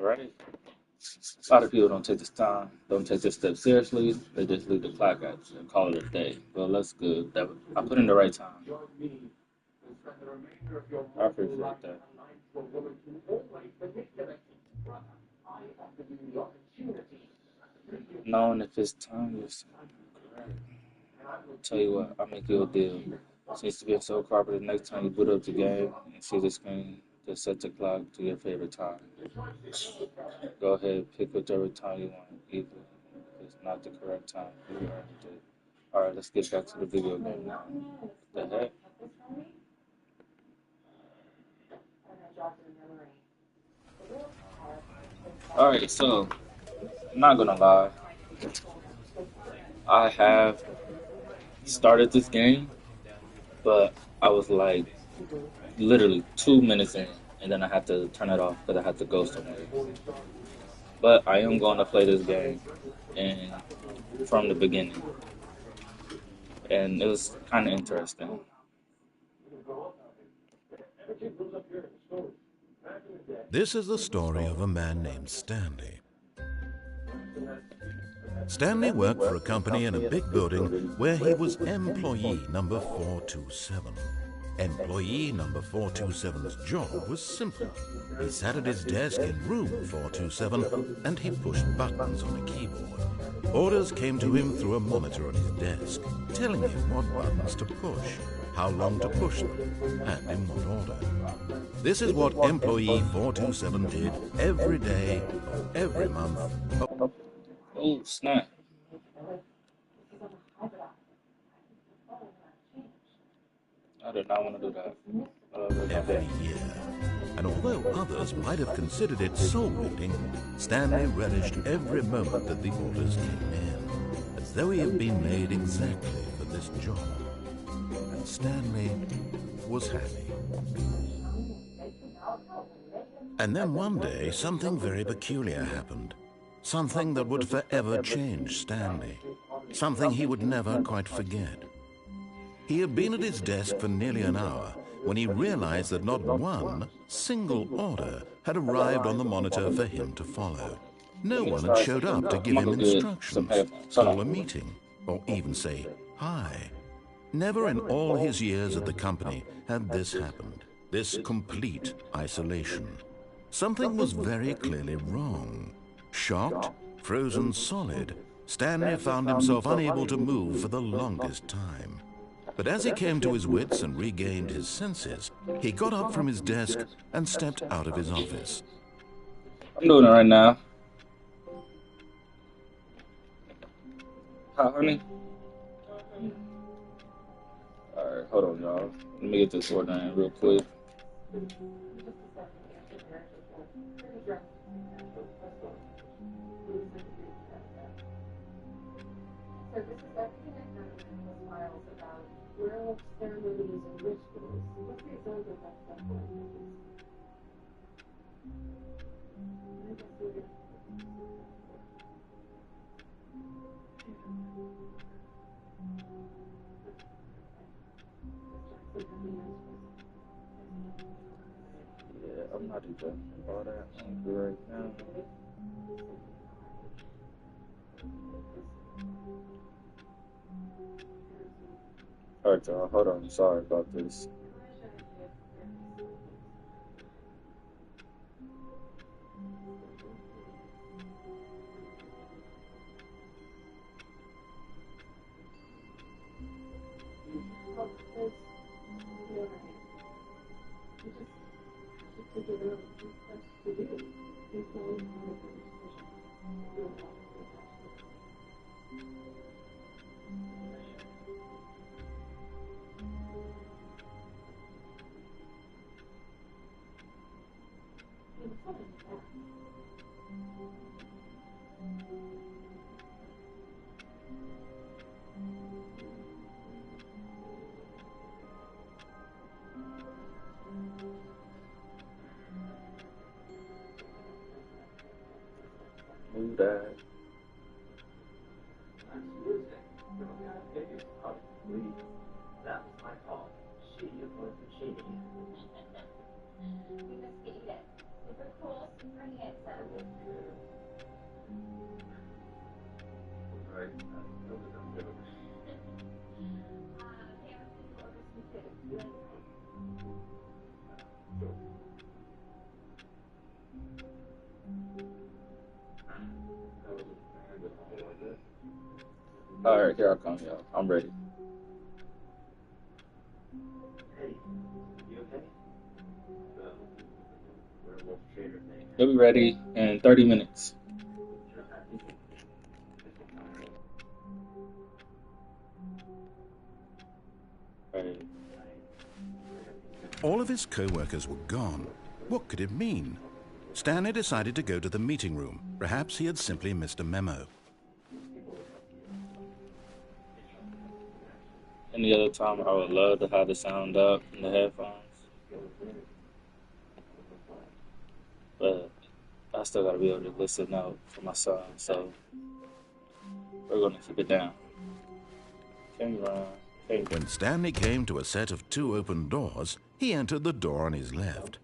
Alright. A lot of people don't take this time, don't take this step seriously. They just leave the clock at you and call it a day. Well, that's good. That I put in the right time. I appreciate that. Knowing if it's time, you're correct. Tell you what, I'll make you a deal. Since you're being so cooperative, next time you boot up the game and see the screen, just set the clock to your favorite time. Go ahead, pick whichever time you want, even if it's not the correct time. You earned it. Alright, let's get back to the video game now. The heck? Alright, so, I'm not gonna lie. I have started this game, but I was like literally 2 minutes in, and then I had to turn it off because I had to go somewhere. But I am going to play this game, and from the beginning, and it was kind of interesting. This is the story of a man named Stanley. Stanley worked for a company in a big building where he was employee number 427. Employee number 427's job was simple. He sat at his desk in room 427 and he pushed buttons on a keyboard. Orders came to him through a monitor on his desk, telling him what buttons to push, how long to push them, and in what order. This is what employee 427 did every day of every month. Oh, snap. I did not want to do that. Every year. And although others might have considered it soul-rending, Stanley relished every moment that the orders came in, as though he had been made exactly for this job. And Stanley was happy. And then one day, something very peculiar happened. Something that would forever change Stanley. Something he would never quite forget. He had been at his desk for nearly an hour when he realized that not one single order had arrived on the monitor for him to follow. No one had showed up to give him instructions, call a meeting, or even say hi. Never in all his years at the company had this happened, this complete isolation. Something was very clearly wrong. Shocked, frozen solid, Stanley found himself unable to move for the longest time. But as he came to his wits and regained his senses, he got up from his desk and stepped out of his office. I'm doing it right now. Hi, honey. Alright, hold on, y'all. Let me get this order in real quick. Yeah, I'm not even all that hungry right now. Alright, y'all, hold on. Sorry about this. Move that. All right, here I come, y'all. I'm ready. You'll be ready in 30 minutes. All right. All of his co-workers were gone. What could it mean? Stanley decided to go to the meeting room. Perhaps he had simply missed a memo. Any other time, I would love to have the sound up in the headphones, but I still gotta be able to listen out for my son, so we're gonna keep it down. Camera. When Stanley came to a set of 2 open doors, he entered the door on his left.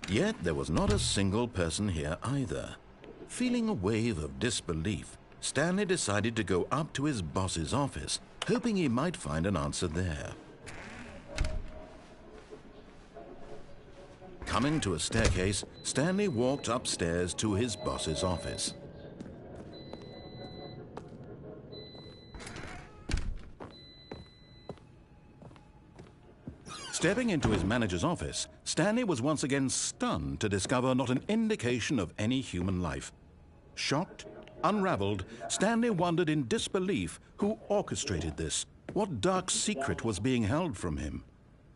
Yet there was not a single person here either. Feeling a wave of disbelief, Stanley decided to go up to his boss's office, hoping he might find an answer there. Coming to a staircase, Stanley walked upstairs to his boss's office. Stepping into his manager's office, Stanley was once again stunned to discover not an indication of any human life. Shocked, unraveled, Stanley wondered in disbelief who orchestrated this, what dark secret was being held from him.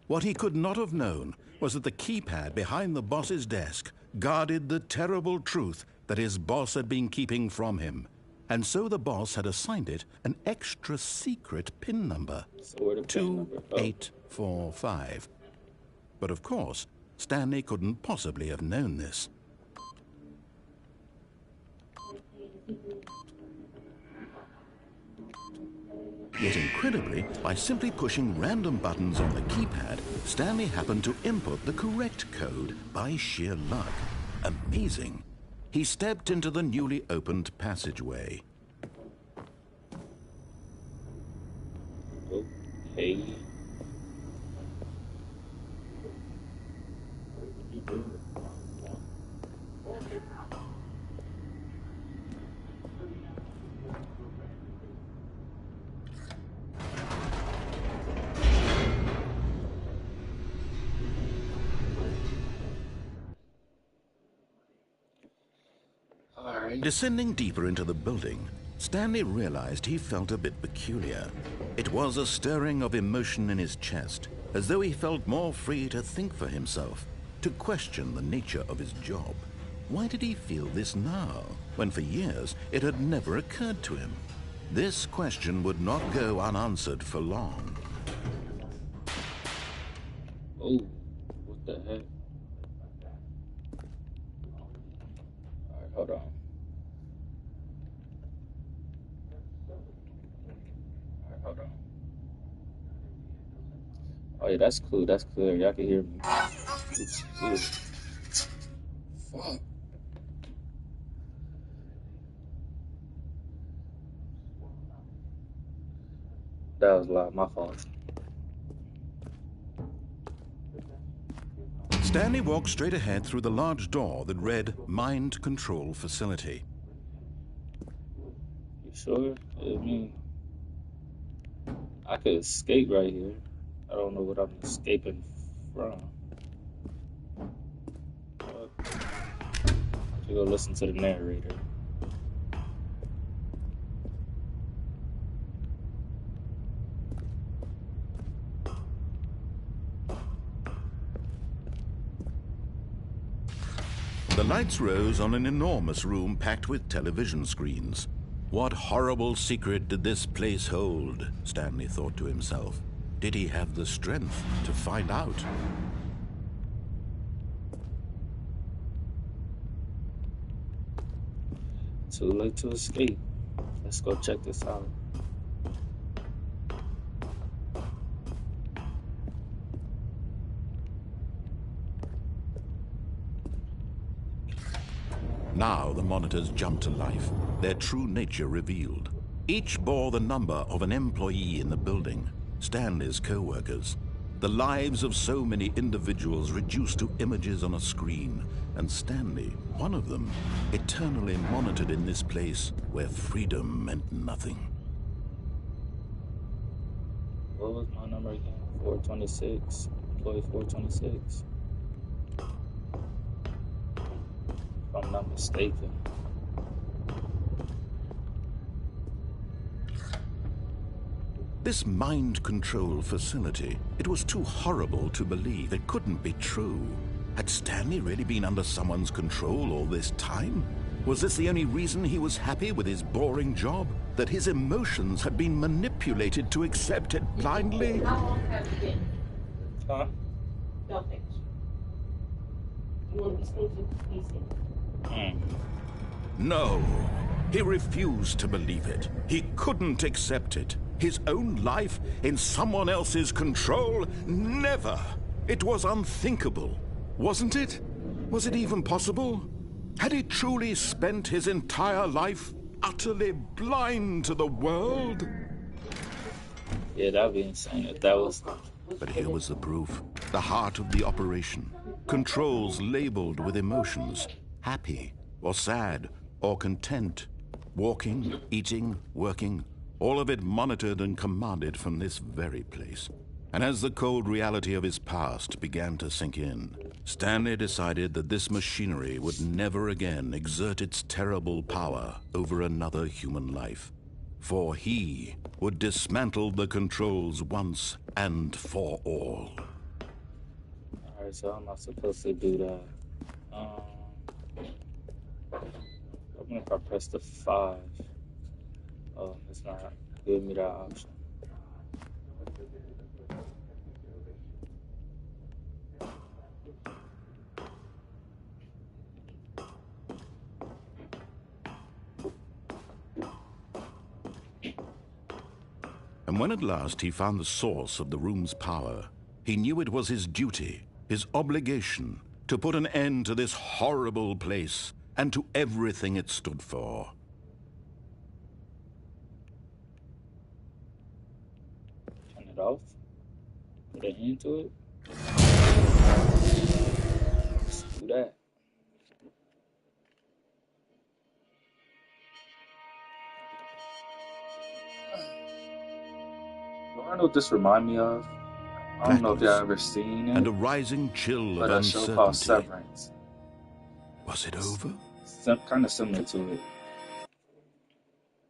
What he could not have known was that the keypad behind the boss's desk guarded the terrible truth that his boss had been keeping from him. And so the boss had assigned it an extra secret PIN number, 2845. But of course, Stanley couldn't possibly have known this. Yet incredibly, by simply pushing random buttons on the keypad, Stanley happened to input the correct code by sheer luck. Amazing. He stepped into the newly opened passageway. Okay. Descending deeper into the building, Stanley realized he felt a bit peculiar. It was a stirring of emotion in his chest, as though he felt more free to think for himself, to question the nature of his job. Why did he feel this now, when for years it had never occurred to him? This question would not go unanswered for long. Oh, what the heck? All right, hold on. Hold on. Oh yeah, that's cool. That's clear. Y'all can hear me. Fuck. That was loud. My fault. Stanley walked straight ahead through the large door that read Mind Control Facility. You sure? I mean, I could escape right here. I don't know what I'm escaping from. To go listen to the narrator. The lights rose on an enormous room packed with television screens. What horrible secret did this place hold? Stanley thought to himself. Did he have the strength to find out? Too late to escape. Let's go check this out. Now the monitors jumped to life, their true nature revealed. Each bore the number of an employee in the building, Stanley's co-workers. The lives of so many individuals reduced to images on a screen, and Stanley, one of them, eternally monitored in this place where freedom meant nothing. What was my number again? 426. Employee 426. If I'm not mistaken. This mind control facility, it was too horrible to believe. It couldn't be true. Had Stanley really been under someone's control all this time? Was this the only reason he was happy with his boring job? That his emotions had been manipulated to accept it blindly? How long have you been? Huh? Nothing. You want to be sneaky? No. He refused to believe it. He couldn't accept it. His own life in someone else's control? Never! It was unthinkable. Wasn't it? Was it even possible? Had he truly spent his entire life utterly blind to the world? Yeah, that'd be insane if that was... But here was the proof. The heart of the operation. Controls labeled with emotions. Happy, or sad, or content. Walking, eating, working. All of it monitored and commanded from this very place. And as the cold reality of his past began to sink in, Stanley decided that this machinery would never again exert its terrible power over another human life. For he would dismantle the controls once and for all. Alright, so I'm not supposed to do that. What if I press the 5? Oh, it's not giving me that option. And when at last he found the source of the room's power, he knew it was his duty, his obligation, to put an end to this horrible place and to everything it stood for. Turn it off. Put an end to it. Let's do that. I know what this remind me of. I don't know if y'all ever seen it. And a rising chill but of a show called uncertainty. Severance. Was it over? Kind of similar to it.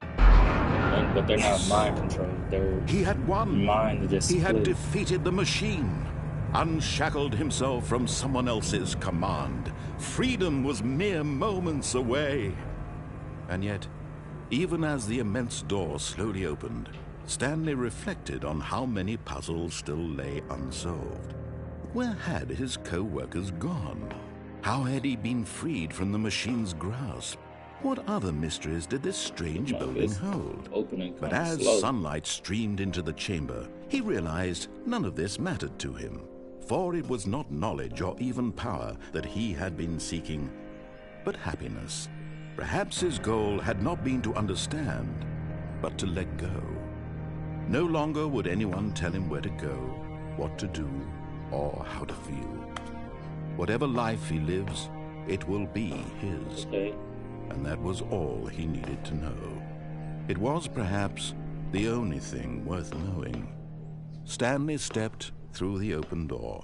But they're not mind controlled. They're He had won. mind just He had split. defeated the machine, unshackled himself from someone else's command. Freedom was mere moments away. And yet, even as the immense door slowly opened, Stanley reflected on how many puzzles still lay unsolved. Where had his co-workers gone? How had he been freed from the machine's grasp? What other mysteries did this strange building hold? But as sunlight streamed into the chamber, he realized none of this mattered to him, for it was not knowledge or even power that he had been seeking, but happiness. Perhaps his goal had not been to understand, but to let go. No longer would anyone tell him where to go, what to do, or how to feel. Whatever life he lives, it will be his. Okay. And that was all he needed to know. It was perhaps the only thing worth knowing. Stanley stepped through the open door.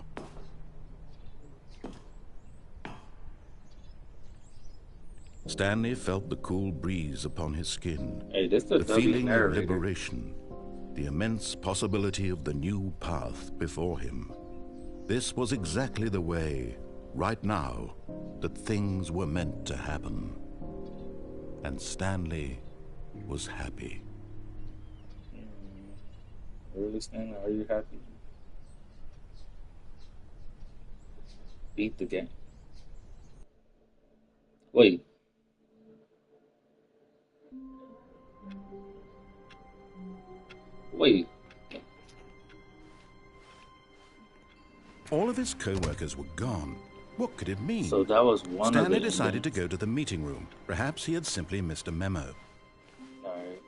Stanley felt the cool breeze upon his skin, Hey, this the feeling of narrator. liberation, the immense possibility of the new path before him. This was exactly the way, right now, that things were meant to happen. And Stanley was happy. Really, Stanley? Are you happy? Beat the game. Wait. Wait. All of his co-workers were gone. What could it mean? So that was one Stanley of the decided to endings. go to the meeting room. Perhaps he had simply missed a memo. Alright.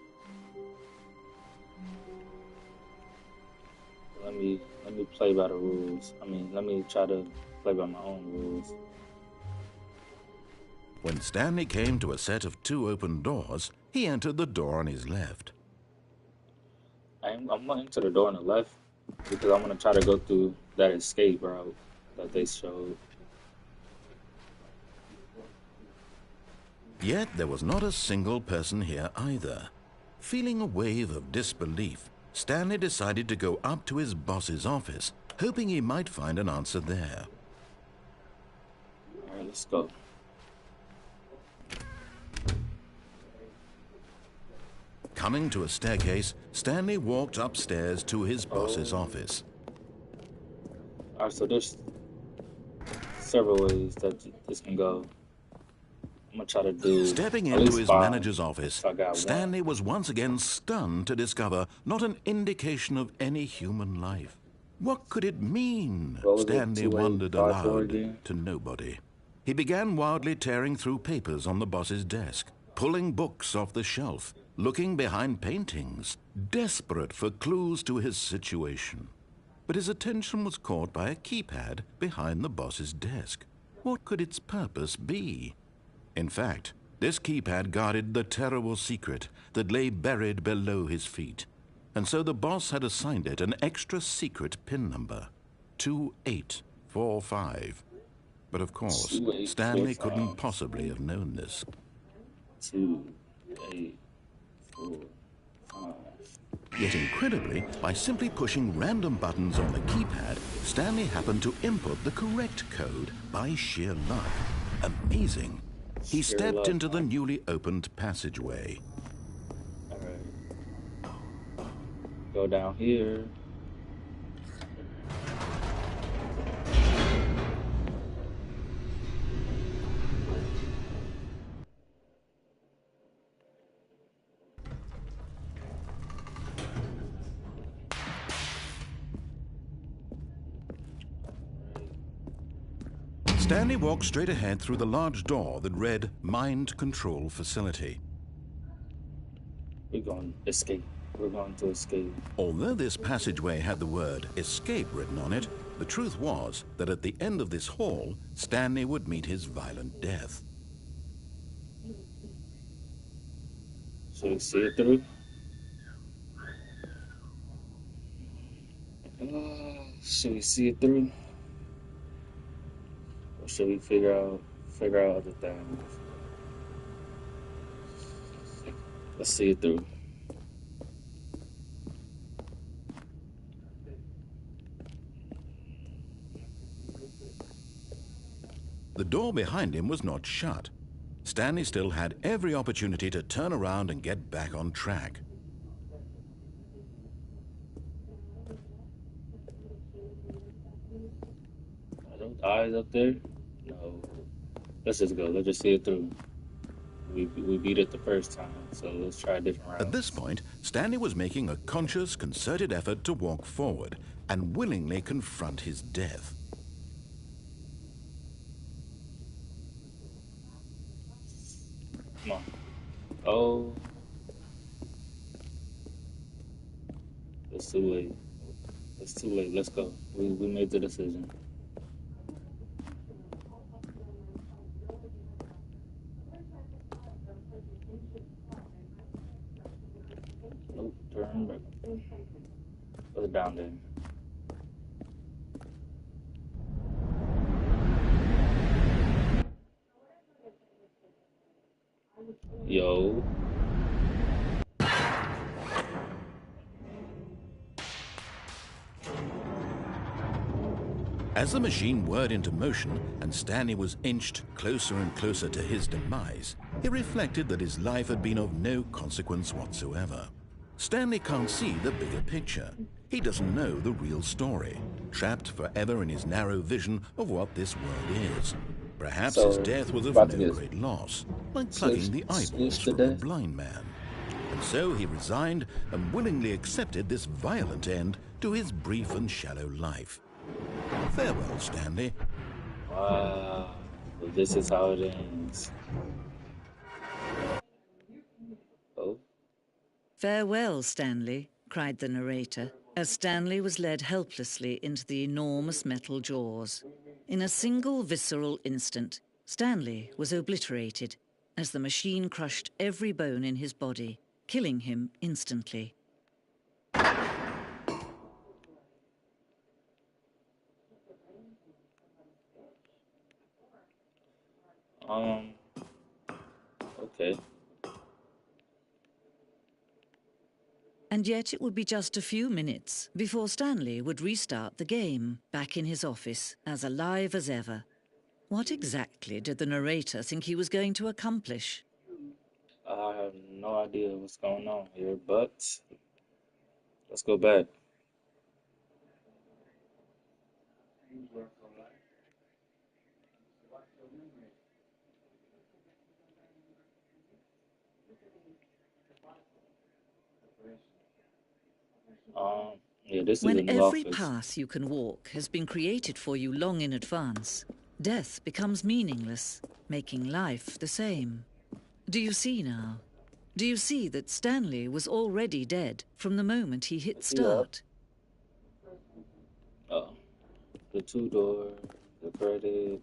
Let me play by the rules. Let me try to play by my own rules. When Stanley came to a set of 2 open doors, he entered the door on his left. I'm going to the door on the left because I'm gonna try to go through that escape route that they showed. Yet there was not a single person here either. Feeling a wave of disbelief, Stanley decided to go up to his boss's office, hoping he might find an answer there. Alright, let's go. Coming to a staircase, Stanley walked upstairs to his boss's office. Alright, so there's several ways that this can go. I'm gonna try to do. Stepping at into least his 5. manager's office, So I got Stanley was once again stunned to discover not an indication of any human life. What could it mean? What was it, Stanley 2, 8, wondered 5, 4 aloud again? to nobody. He began wildly tearing through papers on the boss's desk, pulling books off the shelf, looking behind paintings, desperate for clues to his situation. But his attention was caught by a keypad behind the boss's desk. What could its purpose be? In fact, this keypad guarded the terrible secret that lay buried below his feet. And so the boss had assigned it an extra secret PIN number, 2845. But of course, 2845. Stanley couldn't possibly have known this. 2, 8, 4, 5. Yet incredibly, by simply pushing random buttons on the keypad, Stanley happened to input the correct code by sheer luck. Amazing. He Sheer stepped luck, into the huh? newly opened passageway. Alright. Go down here. Stanley walked straight ahead through the large door that read Mind Control Facility. We're going to escape. We're going to escape. Although this passageway had the word escape written on it, the truth was that at the end of this hall, Stanley would meet his violent death. Should we see it through? Should we see it through? Or should we figure out other things? Let's see it through. The door behind him was not shut. Stanley still had every opportunity to turn around and get back on track. Are those eyes up there? No. Let's just go. Let's just see it through. We beat it the first time, so let's try a different route. At this point, Stanley was making a conscious, concerted effort to walk forward and willingly confront his death. Come on. Oh. It's too late. It's too late. Let's go. We made the decision. Nope. Turn back. Put it down there. Yo. As the machine whirred into motion and Stanley was inched closer and closer to his demise, he reflected that his life had been of no consequence whatsoever. Stanley can't see the bigger picture. He doesn't know the real story, trapped forever in his narrow vision of what this world is. Perhaps So, his death was of about to no get great loss, like plucking the eyeballs switched to from a death. blind man. And so he resigned and willingly accepted this violent end to his brief and shallow life. Farewell, Stanley. Wow. Well, this is how it ends. Oh, "Farewell, Stanley," cried the narrator, as Stanley was led helplessly into the enormous metal jaws. In a single visceral instant, Stanley was obliterated as the machine crushed every bone in his body, killing him instantly. um, okay. And yet it would be just a few minutes before Stanley would restart the game, back in his office, as alive as ever. What exactly did the narrator think he was going to accomplish? I have no idea what's going on here, but let's go back. Yeah, this is a When new every office. path you can walk has been created for you long in advance, death becomes meaningless, making life the same. Do you see now? Do you see that Stanley was already dead from the moment he hit Is he up? start? Oh, the two door, the credit.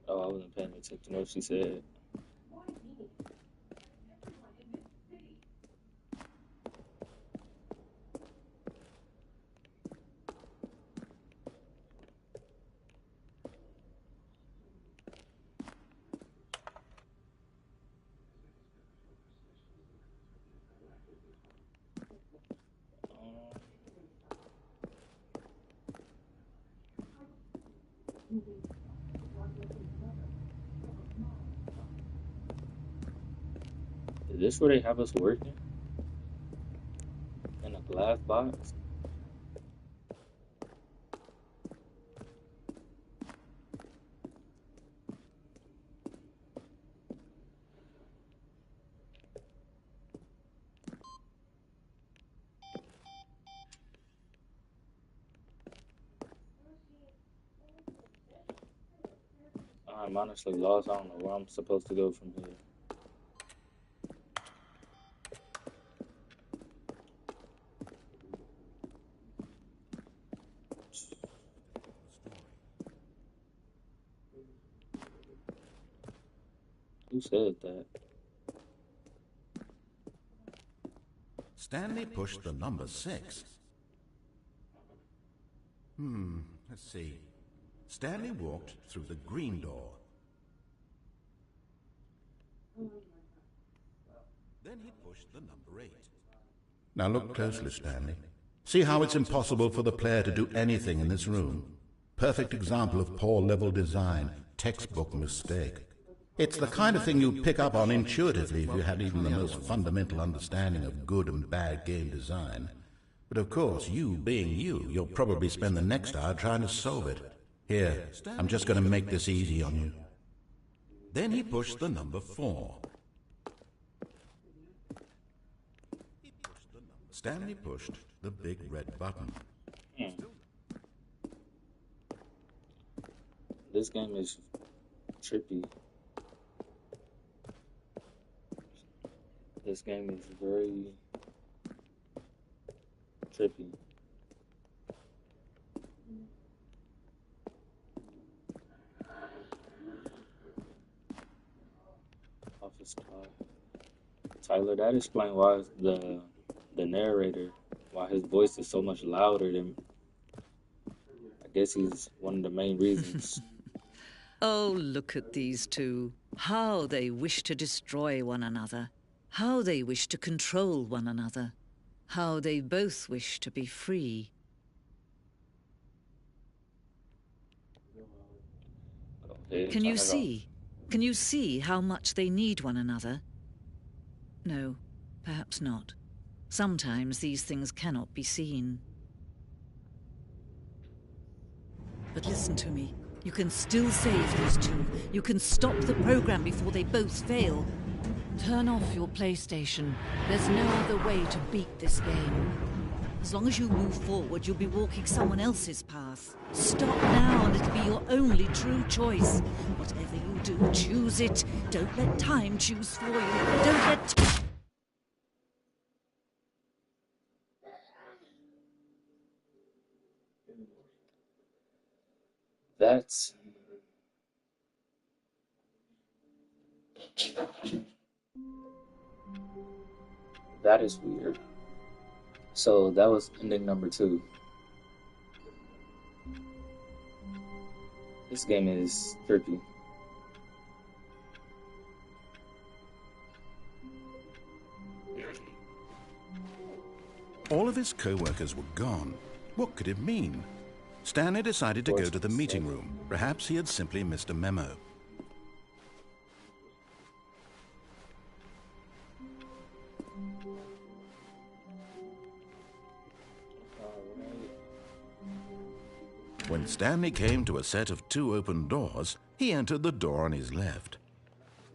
Oh, I wasn't paying attention to what she said. Um, is this where they have us working in a glass box? I'm honestly lost. I don't know where I'm supposed to go from here. Who said that? Stanley pushed the number 6. Let's see. Stanley walked through the green door. Then he pushed the number 8. Now look closely, Stanley. See how it's impossible for the player to do anything in this room? Perfect example of poor level design, textbook mistake. It's the kind of thing you pick up on intuitively if you had even the most fundamental understanding of good and bad game design. But of course, you being you, you'll probably spend the next hour trying to solve it. Here, I'm just going to make this easy on you. Then he pushed the number 4. Stanley pushed the big red button. This game is trippy. This game is very trippy. Office clock. Tyler, that explains why the narrator, why his voice is so much louder than. I guess he's one of the main reasons. Oh, look at these two. How they wish to destroy one another. How they wish to control one another. How they both wish to be free. Okay, Can you turn it off. see? Can you see how much they need one another? No, perhaps not. Sometimes these things cannot be seen. But listen to me. You can still save these two. You can stop the program before they both fail. Turn off your PlayStation. There's no other way to beat this game. As long as you move forward, you'll be walking someone else's path. Stop now and it'll be your only true choice. Whatever you do, choose it. Don't let time choose for you. Don't let... That's that is weird. So that was ending number 2. This game is trippy. All of his co-workers were gone. What could it mean? Stanley decided to go to the meeting room. Perhaps he had simply missed a memo. When Stanley came to a set of 2 open doors, he entered the door on his left.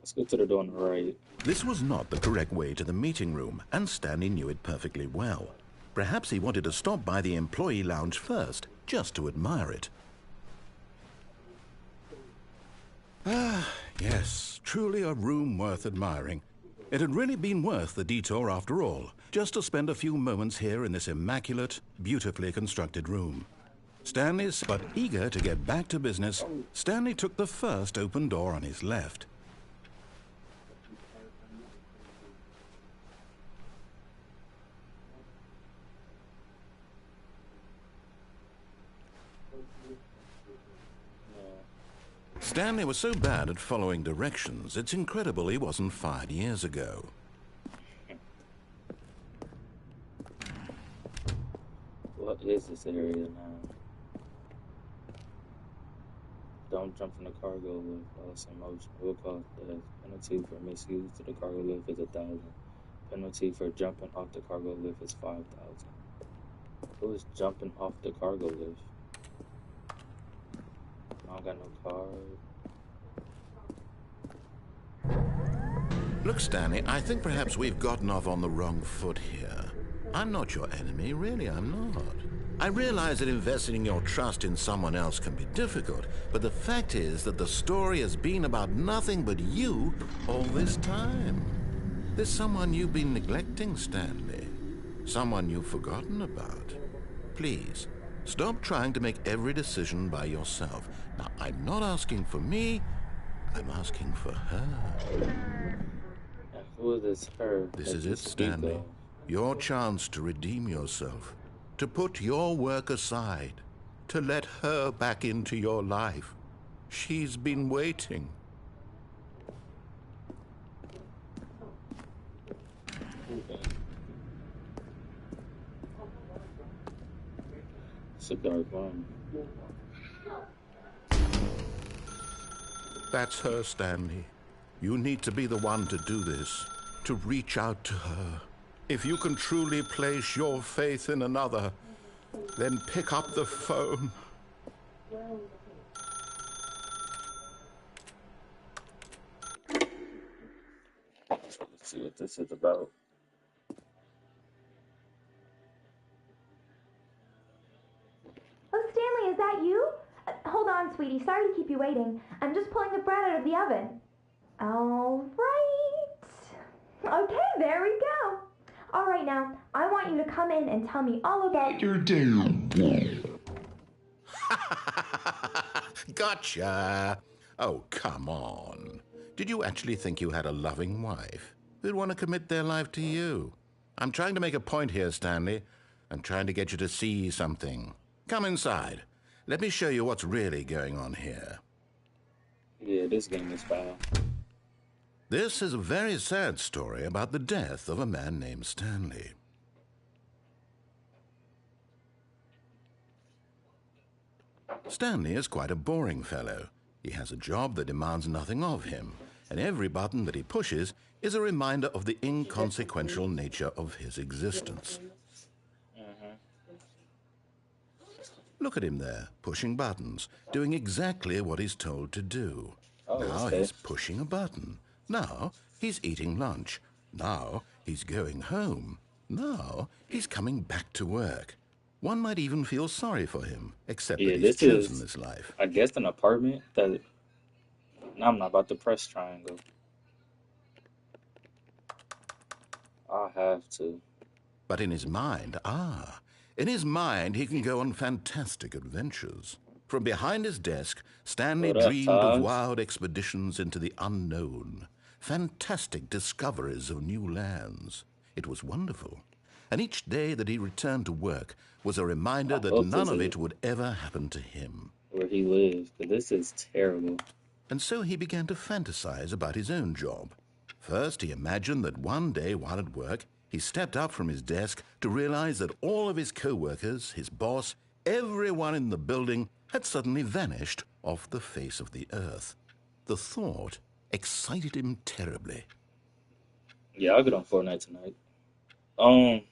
Let's go to the door on the right. This was not the correct way to the meeting room, and Stanley knew it perfectly well. Perhaps he wanted to stop by the employee lounge first, just to admire it. Ah, yes, truly a room worth admiring. It had really been worth the detour after all, just to spend a few moments here in this immaculate, beautifully constructed room. Stanley's but eager to get back to business, Stanley took the first open door on his left. Stanley was so bad at following directions, it's incredible he wasn't fired years ago. What is this area now? Don't jump in the cargo lift. Loss in motion will cause death. Penalty for misuse to the cargo lift is 1,000. Penalty for jumping off the cargo lift is 5,000. Who is jumping off the cargo lift? I don't got no card. Look, Stanley, I think perhaps we've gotten off on the wrong foot here. I'm not your enemy, really, I'm not. I realize that investing your trust in someone else can be difficult, but the fact is that the story has been about nothing but you all this time. There's someone you've been neglecting, Stanley. Someone you've forgotten about. Please, stop trying to make every decision by yourself. Now, I'm not asking for me, I'm asking for her. Who is this her? This is it, Stanley. Your chance to redeem yourself. To put your work aside, to let her back into your life. She's been waiting. It's a dark room. That's her, Stanley. You need to be the one to do this, to reach out to her. If you can truly place your faith in another, then pick up the phone. Let's see what this is about. Oh, Stanley, is that you? Hold on, sweetie. Sorry to keep you waiting. I'm just pulling the bread out of the oven. All right. Okay, there we go. All right, now, I want you to come in and tell me all about your day. Gotcha. Oh, come on. Did you actually think you had a loving wife who'd want to commit their life to you? I'm trying to make a point here, Stanley. I'm trying to get you to see something. Come inside. Let me show you what's really going on here. Yeah, this game is foul. This is a very sad story about the death of a man named Stanley. Stanley is quite a boring fellow. He has a job that demands nothing of him, and every button that he pushes is a reminder of the inconsequential nature of his existence. Look at him there, pushing buttons, doing exactly what he's told to do. Now he's pushing a button. Now he's eating lunch. Now he's going home. Now he's coming back to work. One might even feel sorry for him, except that Yeah, he's this chosen is, this life. I guess, an apartment that. Now I'm not about to press triangle. I have to. But in his mind, in his mind he can go on fantastic adventures. From behind his desk, Stanley What up, dreamed of Taj? wild expeditions into the unknown, fantastic discoveries of new lands. It was wonderful. And each day that he returned to work was a reminder I that hope none this of is it would ever happen to him. where he lives, because this is terrible. And so he began to fantasize about his own job. First, he imagined that one day while at work, he stepped up from his desk to realize that all of his co-workers, his boss, everyone in the building had suddenly vanished off the face of the earth. The thought excited him terribly. Yeah, I'll get on Fortnite tonight. Um,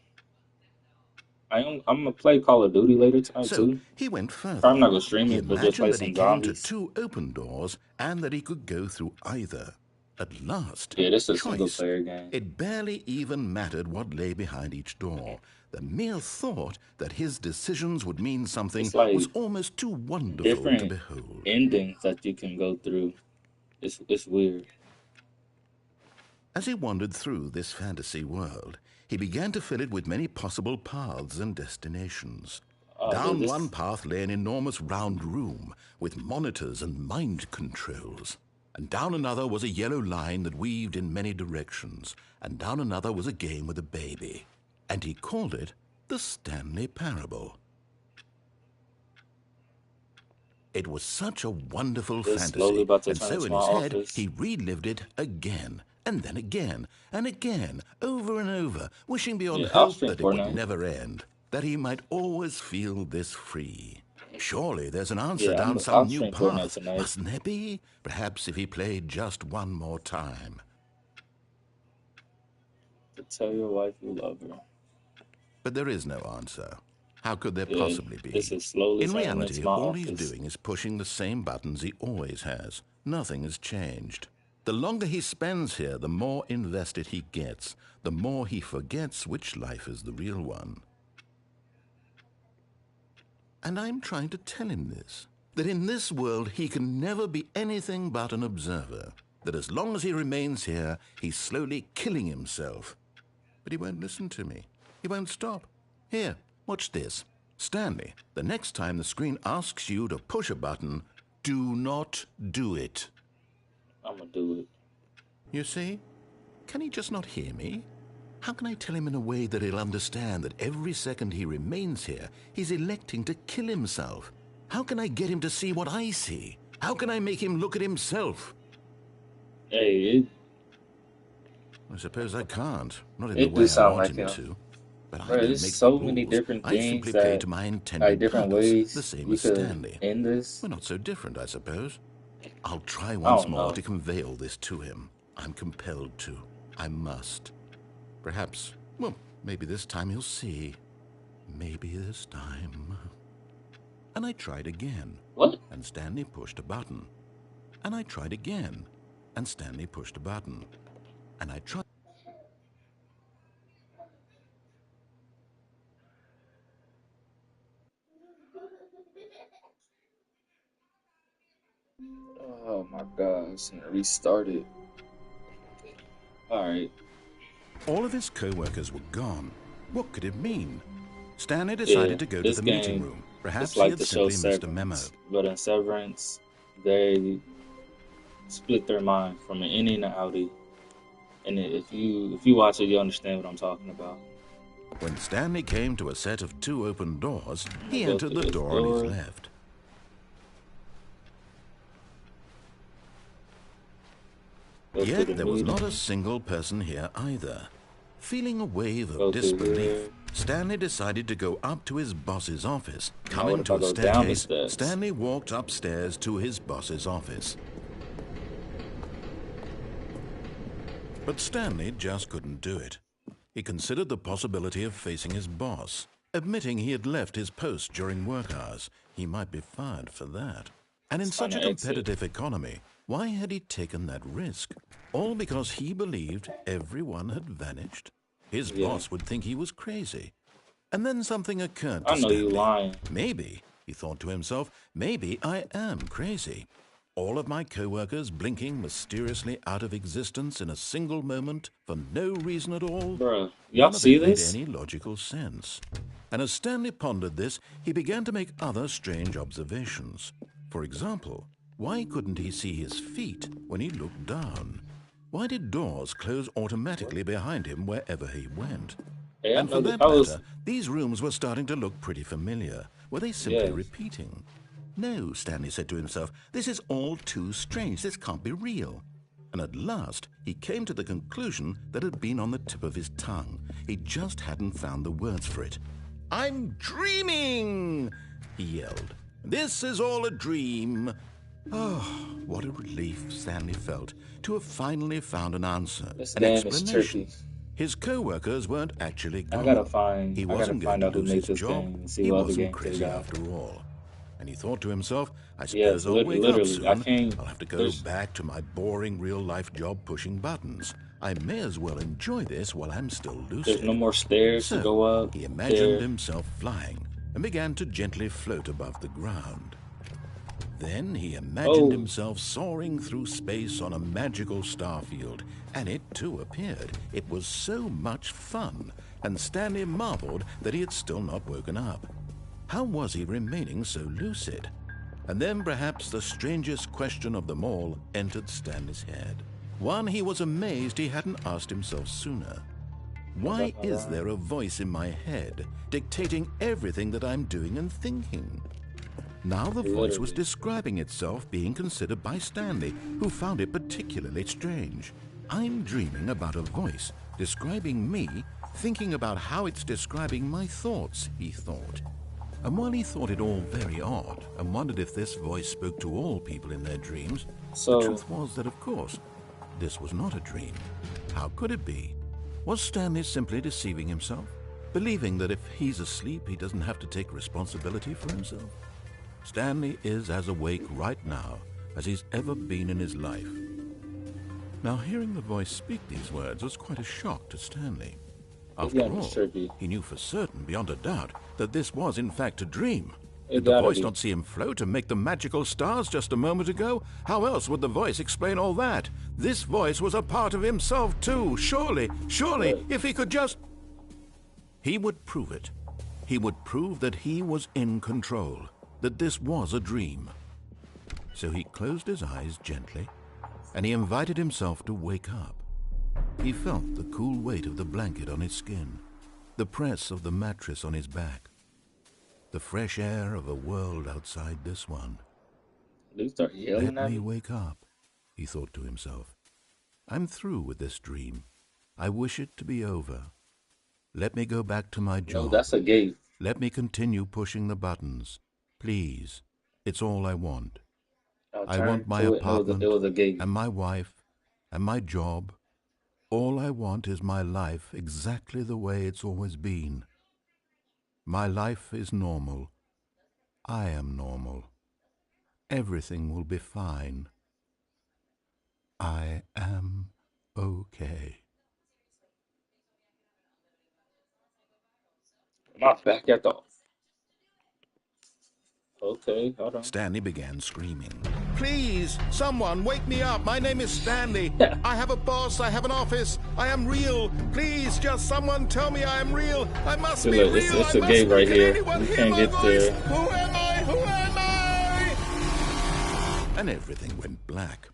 I'm gonna play Call of Duty later tonight So too. he went Probably further. not gonna stream He it, but just imagined play that he some came to zombies. 2 open doors and that he could go through either. At last, Yeah, this is a single choice. player game. It barely even mattered what lay behind each door. The mere thought that his decisions would mean something It's like was almost too wonderful to different behold. endings that you can go through. It's weird. As he wandered through this fantasy world, he began to fill it with many possible paths and destinations. Oh, dude, Down this one path lay an enormous round room with monitors and mind controls. And down another was a yellow line that weaved in many directions. And down another was a game with a baby. And he called it the Stanley Parable. It was such a wonderful this slowly fantasy, about to and turn so into in my his head office. he relived it again, and then again, and again, over and over, wishing beyond Yeah, I'll hope stream that it would Fortnite. never end, that he might always feel this free. Surely there's an answer Yeah, down I'll some new stream Fortnite path, tonight. mustn't there be? Perhaps if he played just one more time. To tell your wife you love her. But there is no answer. How could there Yeah, possibly this be? is slowly In turning into reality, my all he's office. doing is pushing the same buttons he always has. Nothing has changed. The longer he spends here, the more invested he gets, the more he forgets which life is the real one. And I'm trying to tell him this, that in this world he can never be anything but an observer, that as long as he remains here, he's slowly killing himself. But he won't listen to me. He won't stop. Here, watch this. Stanley, the next time the screen asks you to push a button, do not do it. I'm gonna do it. You see? Can he just not hear me? How can I tell him in a way that he'll understand that every second he remains here, he's electing to kill himself? How can I get him to see what I see? How can I make him look at himself? Hey, I suppose I can't. Not in it the way do I sound want like him him. to. But I Bro, don't there's make so the many rules. different I things simply play that, to my like intended different purpose, the ways same we as could Stanley. end this. We're not so different, I suppose. I'll try I once don't more know. to convey all this to him. I'm compelled to. I must. Perhaps, well, maybe this time he'll see. Maybe this time. And I tried again. What? And Stanley pushed a button. And I tried again. And Stanley pushed a button. And I tried. Oh my gosh, and restart it. Alright. All of his co-workers were gone. What could it mean? Stanley Yeah, decided to go to this the meeting game room. it's Perhaps he like had the show simply missed a memo. Severance. But in Severance, they split their mind from an innie and an outie. And if you watch it, you understand what I'm talking about. When Stanley came to a set of 2 open doors, he Go entered through the this door on his door. left. Go to Yet the there was not meeting. a single person here either. Feeling a wave Go of through disbelief, here. Stanley decided to go up to his boss's office. Now Coming what if to I a go down the staircase, steps? Stanley walked upstairs to his boss's office. But Stanley just couldn't do it. He considered the possibility of facing his boss. Admitting he had left his post during work hours, he might be fired for that. And in Let's such find a an exit. competitive economy, why had he taken that risk? All because he believed everyone had vanished? His boss would think he was crazy. And then something occurred to I know Stanley. you lying. Maybe, he thought to himself, maybe I am crazy. All of my co-workers blinking mysteriously out of existence in a single moment for no reason at all. Bruh, y'all None of see it made this? any logical sense. And as Stanley pondered this, he began to make other strange observations. For example, why couldn't he see his feet when he looked down? Why did doors close automatically behind him wherever he went? Hey, And for that matter, these rooms were starting to look pretty familiar. Were they simply repeating? No, Stanley said to himself, this is all too strange. This can't be real. And at last, he came to the conclusion that had been on the tip of his tongue. He just hadn't found the words for it. I'm dreaming, he yelled. This is all a dream. Oh, what a relief Stanley felt to have finally found an answer, This an game is explanation. trippy. His co-workers weren't actually gone. I gotta find going out to who lose made his this job. game and see He what other wasn't games they crazy got. after all. And he thought to himself, I Yes, suppose I'll wake up literally. soon. I can't. I'll have to go There's back to my boring real-life job pushing buttons. I may as well enjoy this while I'm still lucid. no more stairs to go up. He imagined himself flying and began to gently float above the ground. Then he imagined himself soaring through space on a magical starfield, and it too appeared. It was so much fun, and Stanley marveled that he had still not woken up. How was he remaining so lucid? And then perhaps the strangest question of them all entered Stanley's head. One he was amazed he hadn't asked himself sooner. Why is there a voice in my head dictating everything that I'm doing and thinking? Now the voice was describing itself being considered by Stanley, who found it particularly strange. I'm dreaming about a voice describing me, thinking about how it's describing my thoughts, he thought. And while he thought it all very odd and wondered if this voice spoke to all people in their dreams, the truth was that, of course, this was not a dream. How could it be? Was Stanley simply deceiving himself, believing that if he's asleep, he doesn't have to take responsibility for himself? Stanley is as awake right now as he's ever been in his life. Now, hearing the voice speak these words was quite a shock to Stanley. After all, he knew for certain, beyond a doubt, that this was in fact a dream. Did the voice not see him float and make the magical stars just a moment ago? How else would the voice explain all that? This voice was a part of himself too. Surely, if he could just... He would prove it. He would prove that he was in control, that this was a dream. So he closed his eyes gently, and he invited himself to wake up. He felt the cool weight of the blanket on his skin, the press of the mattress on his back, the fresh air of a world outside this one. Let me wake up, he thought to himself. I'm through with this dream. I wish it to be over. Let me go back to my job. No, that's a gate. Let me continue pushing the buttons. Please, it's all I want. I want my apartment and my wife and my job. All I want is my life exactly the way it's always been. My life is normal. I am normal. Everything will be fine. I am okay. My back at the... Okay, hold on. Stanley began screaming. Please, someone, wake me up. My name is Stanley. I have a boss. I have an office. I am real. Please, just someone tell me I am real. I must be real. It's a gate right here. You can't get there. Who am I? Who am I? And everything went black.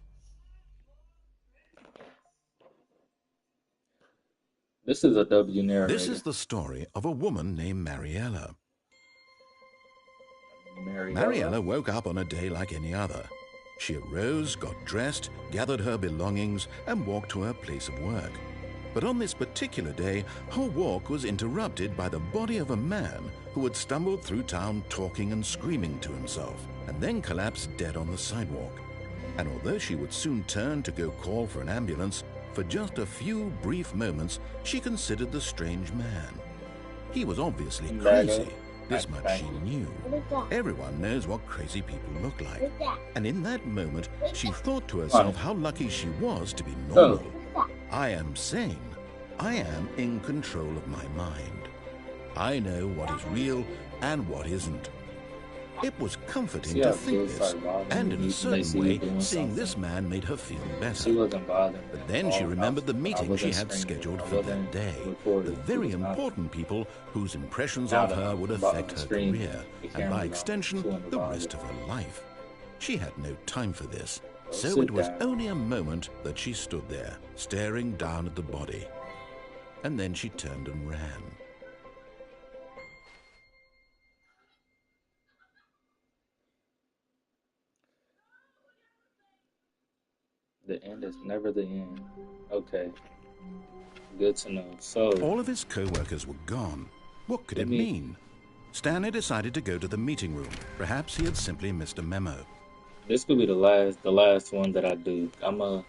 This is a W narrator. This is the story of a woman named Mariella. Mariella woke up on a day like any other. She arose, got dressed, gathered her belongings, and walked to her place of work. But on this particular day, her walk was interrupted by the body of a man who had stumbled through town talking and screaming to himself, and then collapsed dead on the sidewalk. And although she would soon turn to go call for an ambulance, for just a few brief moments, she considered the strange man. He was obviously crazy. This much she knew. Everyone knows what crazy people look like. And in that moment, she thought to herself how lucky she was to be normal. I am sane. I am in control of my mind. I know what is real and what isn't. It was comforting See to how think kids this, start bothering and you in a when they certain see you way, doing seeing this something? man made her feel She better. wasn't bothering me But at then she all. remembered the I meeting she wasn't had screaming. scheduled I for that wasn't day. The recording. It very was nothing. important people whose impressions Now of that her I'm would affect her screaming, career, the and by camera's on. extension, She wasn't the bothered. rest of her life. She had no time for this, Go so sit it was down. only a moment that she stood there, staring down at the body. And then she turned and ran. The end is never the end. Okay, good to know. So, All of his co-workers were gone. What could let it me. mean? Stanley decided to go to the meeting room. Perhaps he had simply missed a memo. This could be the last one that I do. I'm gonna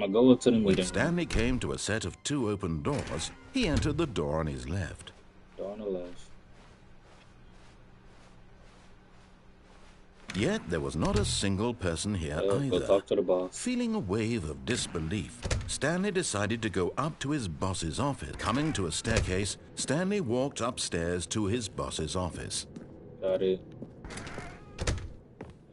go up to the When meeting room. Stanley came to a set of 2 open doors, he entered the door on his left. Door on the left. Yet there was not a single person here Go either. talk to the boss. Feeling a wave of disbelief, Stanley decided to go up to his boss's office. Coming to a staircase, Stanley walked upstairs to his boss's office. Got it.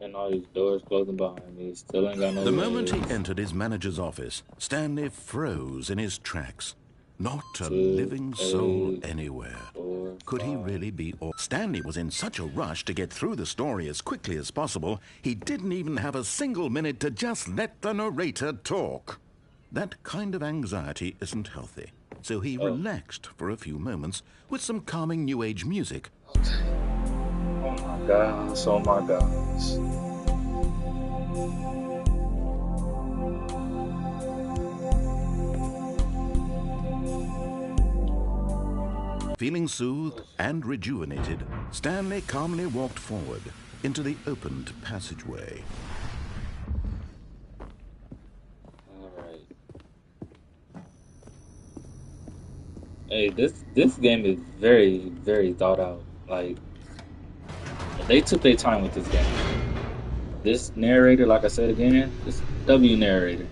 And all these doors closing behind me. Still ain't got no The moment he legs. entered his manager's office, Stanley froze in his tracks. Not a 2, living soul 8, anywhere. 4, Could he 5. really be? Stanley was in such a rush to get through the story as quickly as possible, he didn't even have a single minute to just let the narrator talk. That kind of anxiety isn't healthy, so he relaxed for a few moments with some calming New Age music. Oh my gosh, oh my gosh. Feeling soothed and rejuvenated, Stanley calmly walked forward into the opened passageway. Alright. Hey, this game is very, very thought out. Like, they took their time with this game. This narrator, like I said again, this W narrator.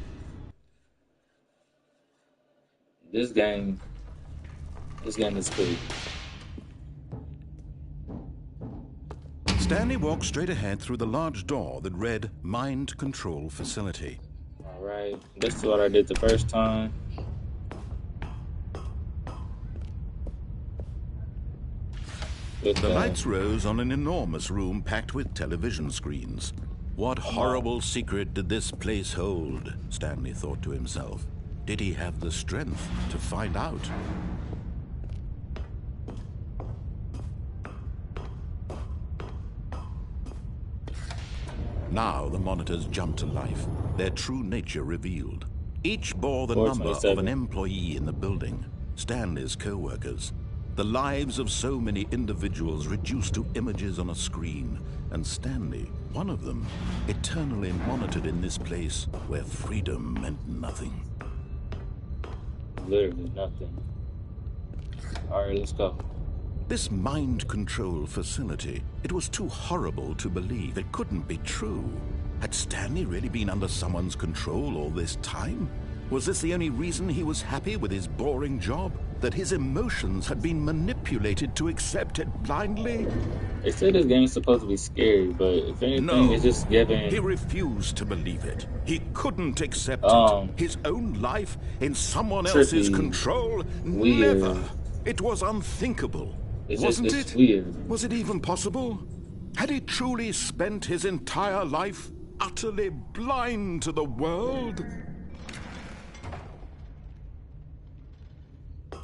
This game is cool. Stanley walked straight ahead through the large door that read Mind Control Facility. Alright, this is what I did the first time. With The lights rose on an enormous room packed with television screens. What horrible secret did this place hold? Stanley thought to himself. Did he have the strength to find out? Now the monitors jumped to life, their true nature revealed. Each bore the number of 427. an employee in the building, Stanley's co-workers. The lives of so many individuals reduced to images on a screen, and Stanley, one of them, eternally monitored in this place where freedom meant nothing. literally nothing. Alright, let's go. This mind control facility, it was too horrible to believe. It couldn't be true. Had Stanley really been under someone's control all this time? Was this the only reason he was happy with his boring job? That his emotions had been manipulated to accept it blindly? They say this game's supposed to be scary, but if anything, No. it's just He giving. refused to believe it. He couldn't accept Um, it. His own life in someone else's Trippy, control? weird. Never. It was unthinkable. It's Wasn't just, it's it? weird. Was it even possible? Had he truly spent his entire life utterly blind to the world?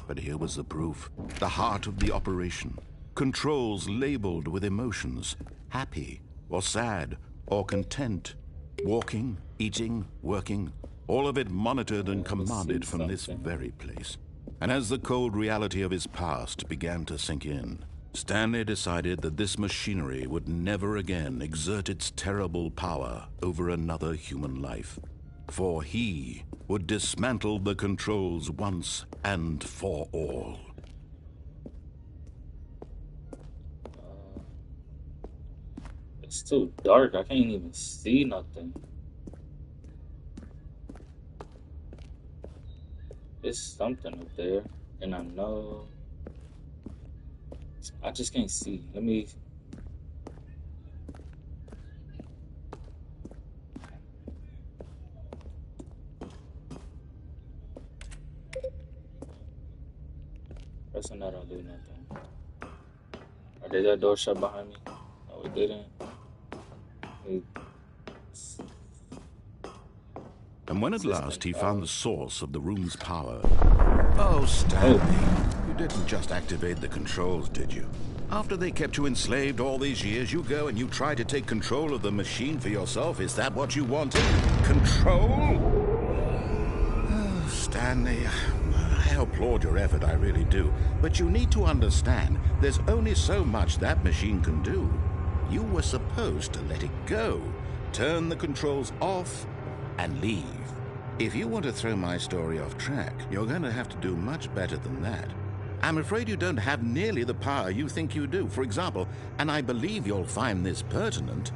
But here was the proof. The heart of the operation. Controls labeled with emotions. Happy, or sad, or content. Walking, eating, working. All of it monitored and commanded from this very place. And as the cold reality of his past began to sink in, Stanley decided that this machinery would never again exert its terrible power over another human life. For he would dismantle the controls once and for all. It's too dark. I can't even see nothing. It's something up there, and I know I just can't see. Let me. Pressing that don't do nothing. Did that door shut behind me? No, it didn't. It- And when at last he found the source of the room's power... Oh, Stanley, you didn't just activate the controls, did you? After they kept you enslaved all these years, you go and you try to take control of the machine for yourself. Is that what you wanted? Control? Oh, Stanley, I applaud your effort, I really do. But you need to understand, there's only so much that machine can do. You were supposed to let it go, turn the controls off, and leave. If you want to throw my story off track, you're going to have to do much better than that. I'm afraid you don't have nearly the power you think you do. For example, and I believe you'll find this pertinent,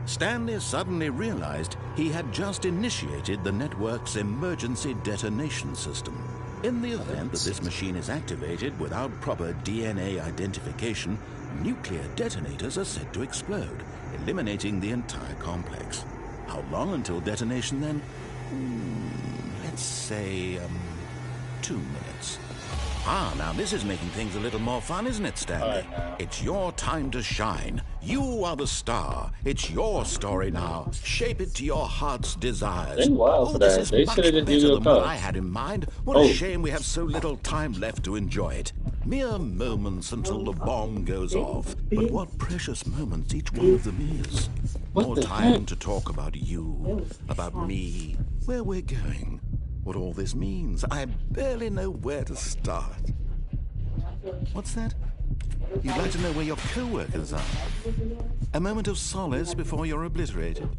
Stanley suddenly realized he had just initiated the network's emergency detonation system. In the event that this machine is activated without proper DNA identification, nuclear detonators are said to explode, eliminating the entire complex. How long until detonation then? Let's say, 2 minutes. Ah, now this is making things a little more fun, isn't it, Stanley? It's your time to shine. You are the star. It's your story now. Shape it to your heart's desires. They wild for this that. is They much should have just better given you a than what call. I had in mind. What a shame we have so little time left to enjoy it. Mere moments until the bomb goes off. But what precious moments each one of them is. More time to talk about you, about me, where we're going, what all this means. I barely know where to start. What's that? You'd like to know where your co-workers are? A moment of solace before you're obliterated?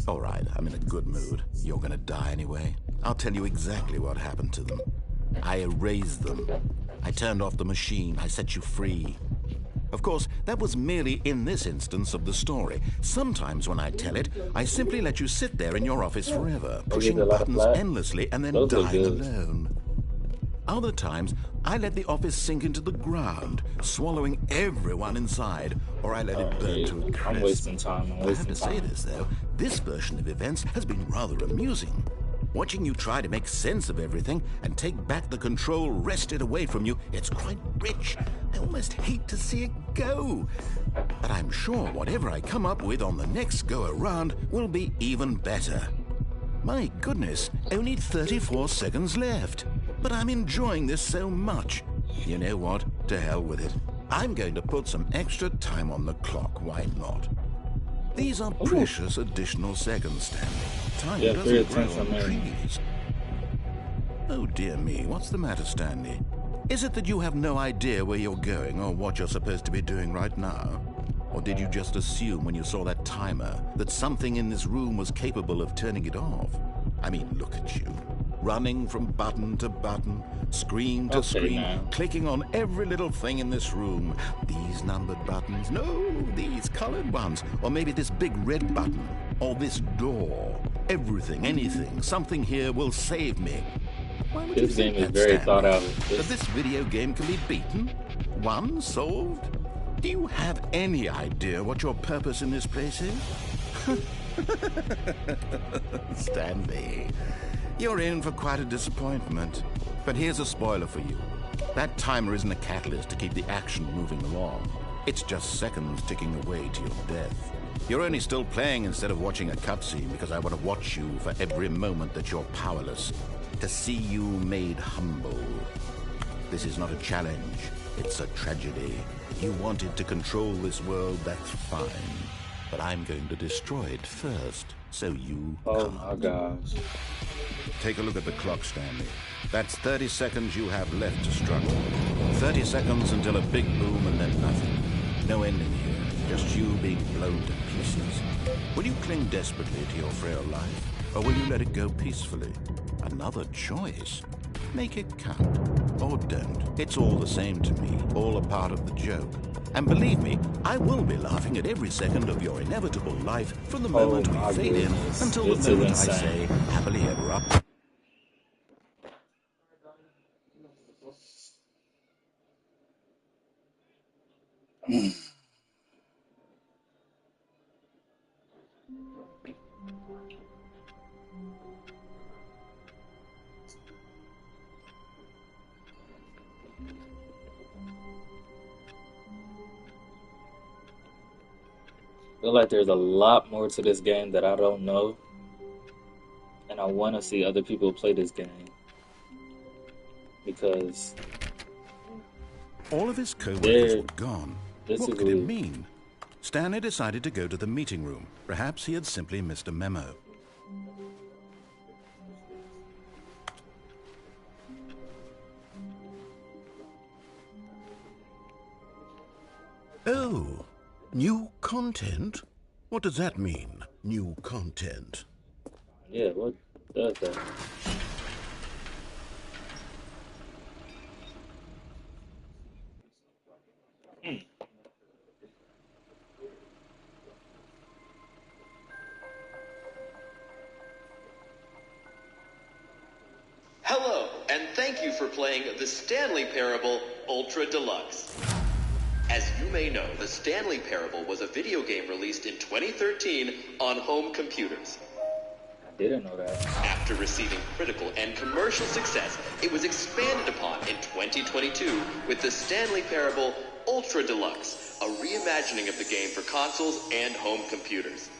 All right, I'm in a good mood. You're gonna die anyway. I'll tell you exactly what happened to them. I erased them. I turned off the machine. I set you free. Of course, that was merely in this instance of the story. Sometimes when I tell it, I simply let you sit there in your office forever, pushing buttons endlessly and then dying alone. Other times, I let the office sink into the ground, swallowing everyone inside, or I let it burn to a crisp. I'm wasting time. I have to say this, though, this version of events has been rather amusing. Watching you try to make sense of everything and take back the control wrested away from you, it's quite rich. I almost hate to see it go. But I'm sure whatever I come up with on the next go-around will be even better. My goodness, only 34 seconds left. But I'm enjoying this so much. You know what? To hell with it. I'm going to put some extra time on the clock. Why not? These are precious additional seconds, Stanley. Time doesn't grow on trees. Oh dear me, what's the matter, Stanley? Is it that you have no idea where you're going or what you're supposed to be doing right now? Or did you just assume when you saw that timer that something in this room was capable of turning it off? I mean, look at you. Running from button to button, screen to screen, clicking on every little thing in this room. These numbered buttons, no, these colored ones, or maybe this big red button, or this door. Everything, anything, something here will save me. Why would you think that, Stanley? That this video game can be beaten? Won? Solved? Do you have any idea what your purpose in this place is? Stanley, you're in for quite a disappointment. But here's a spoiler for you. That timer isn't a catalyst to keep the action moving along. It's just seconds ticking away to your death. You're only still playing instead of watching a cutscene because I want to watch you for every moment that you're powerless. To see you made humble. This is not a challenge. It's a tragedy. You wanted to control this world, that's fine. But I'm going to destroy it first, so you can't. My gosh. Take a look at the clock, Stanley. That's 30 seconds you have left to struggle. 30 seconds until a big boom and then nothing. No ending here, just you being blown to pieces. Will you cling desperately to your frail life, or will you let it go peacefully? Another choice. Make it count, or don't. It's all the same to me, all a part of the joke. And believe me, I will be laughing at every second of your inevitable life from the moment we fade in until the moment I say, happily ever up. Feel like there's a lot more to this game that I don't know, and I want to see other people play this game because All of his co-workers there, were gone. this What is could it weird. mean? Stanley decided to go to the meeting room. Perhaps he had simply missed a memo. Oh, new content? What does that mean, new content? Yeah, what does that? Hello, and thank you for playing the Stanley Parable Ultra Deluxe. As you may know, the Stanley Parable was a video game released in 2013 on home computers. I didn't know that. After receiving critical and commercial success, it was expanded upon in 2022 with the Stanley Parable Ultra Deluxe, a reimagining of the game for consoles and home computers.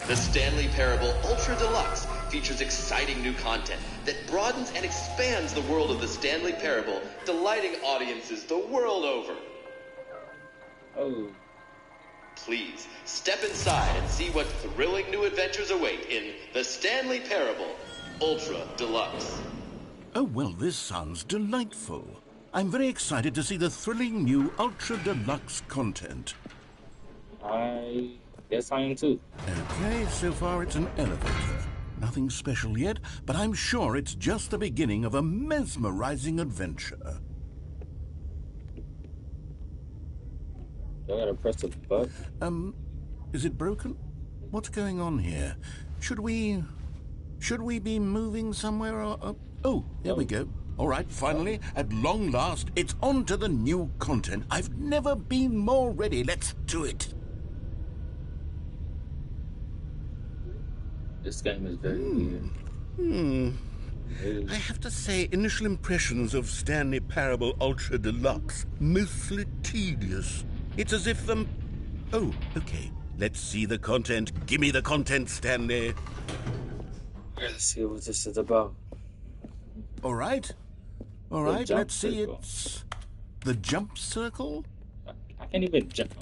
The Stanley Parable Ultra Deluxe features exciting new content that broadens and expands the world of the Stanley Parable, delighting audiences the world over. Oh, Please, step inside and see what thrilling new adventures await in the Stanley Parable Ultra Deluxe. Oh, well, this sounds delightful. I'm very excited to see the thrilling new Ultra Deluxe content. I guess I am too. Okay, so far it's an elevator. Nothing special yet, but I'm sure it's just the beginning of a mesmerizing adventure. Do I gotta press the button? Is it broken? What's going on here? Should we be moving somewhere or... Oh, there we go. All right, finally, at long last, it's on to the new content. I've never been more ready. Let's do it. This game is very weird. I have to say, initial impressions of Stanley Parable Ultra Deluxe, mostly tedious. It's as if Oh, okay. Let's see the content. Give me the content, Stanley. Let's see what this is about. All right. All right, jump let's see. circle. It's the jump circle. I can't even jump.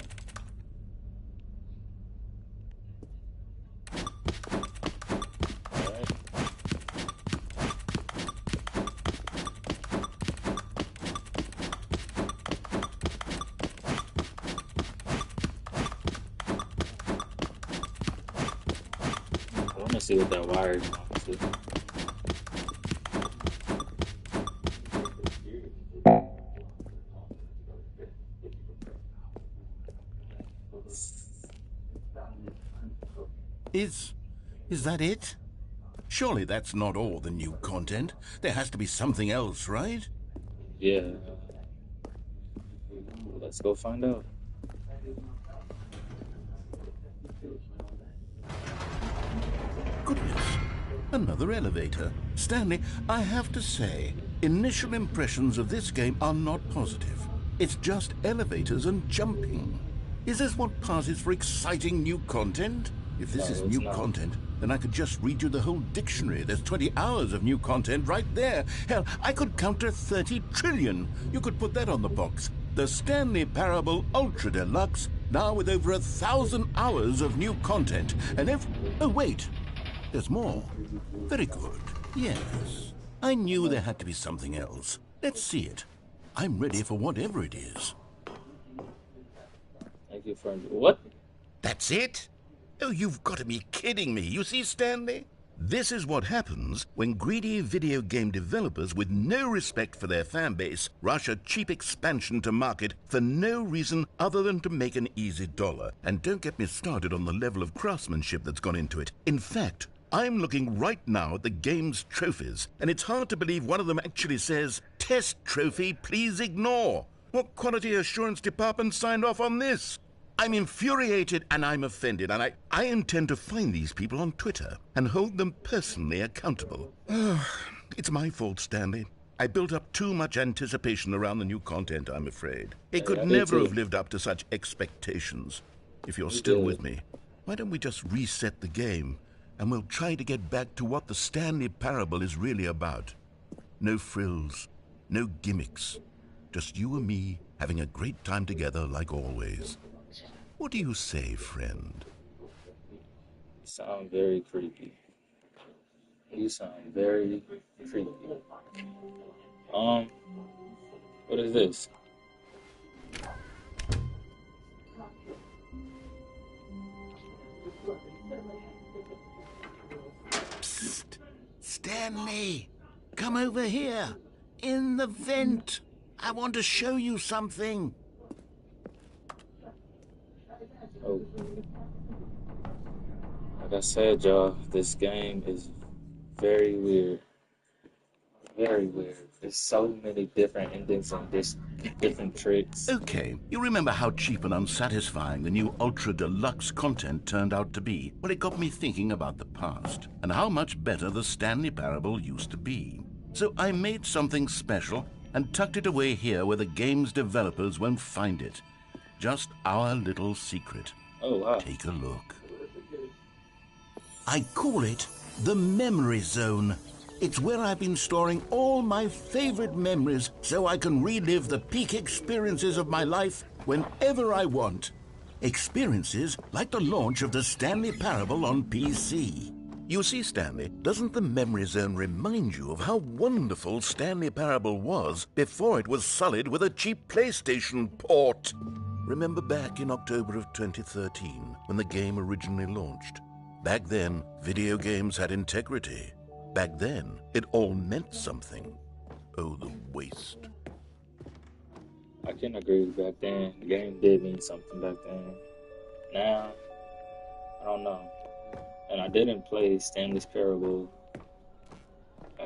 Alright. I want to see what that wire is going to. Is that it? Surely that's not all the new content. There has to be something else, right? Yeah. Let's go find out. Goodness. Another elevator. Stanley, I have to say, initial impressions of this game are not positive. It's just elevators and jumping. Is this what passes for exciting new content? If this No, is it's new not. content, then I could just read you the whole dictionary. There's 20 hours of new content right there. Hell, I could count to 30 trillion. You could put that on the box. The Stanley Parable Ultra Deluxe, now with over 1,000 hours of new content. And oh, wait. There's more. Very good. Yes. I knew there had to be something else. Let's see it. I'm ready for whatever it is. Thank you for what? That's it? Oh, you've got to be kidding me. You see, Stanley? This is what happens when greedy video game developers with no respect for their fan base rush a cheap expansion to market for no reason other than to make an easy dollar. And don't get me started on the level of craftsmanship that's gone into it. In fact, I'm looking right now at the game's trophies, and it's hard to believe one of them actually says, "Test trophy, please ignore." What quality assurance department signed off on this? I'm infuriated and I'm offended, and I intend to find these people on Twitter and hold them personally accountable. It's my fault, Stanley. I built up too much anticipation around the new content, I'm afraid. It could never have lived up to such expectations. If you're still with me, why don't we just reset the game, and we'll try to get back to what the Stanley Parable is really about. No frills, no gimmicks. Just you and me having a great time together like always. What do you say, friend? You sound very creepy. You sound very creepy. What is this? Psst! Stanley! Come over here! In the vent! I want to show you something! Oh. Like I said, y'all, this game is very weird. Very weird. There's so many different endings and different tricks. Okay, you remember how cheap and unsatisfying the new Ultra Deluxe content turned out to be? Well, it got me thinking about the past and how much better the Stanley Parable used to be. So I made something special and tucked it away here where the game's developers won't find it. Just our little secret. Oh, wow. Take a look. I call it the Memory Zone. It's where I've been storing all my favorite memories so I can relive the peak experiences of my life whenever I want. Experiences like the launch of the Stanley Parable on PC. You see, Stanley, doesn't the Memory Zone remind you of how wonderful Stanley Parable was before it was sullied with a cheap PlayStation port? Remember back in October of 2013 when the game originally launched? Back then, video games had integrity. Back then, it all meant something. Oh, the waste. I can agree with back then. The game did mean something back then. Now, I don't know. And I didn't play Stanley's Parable.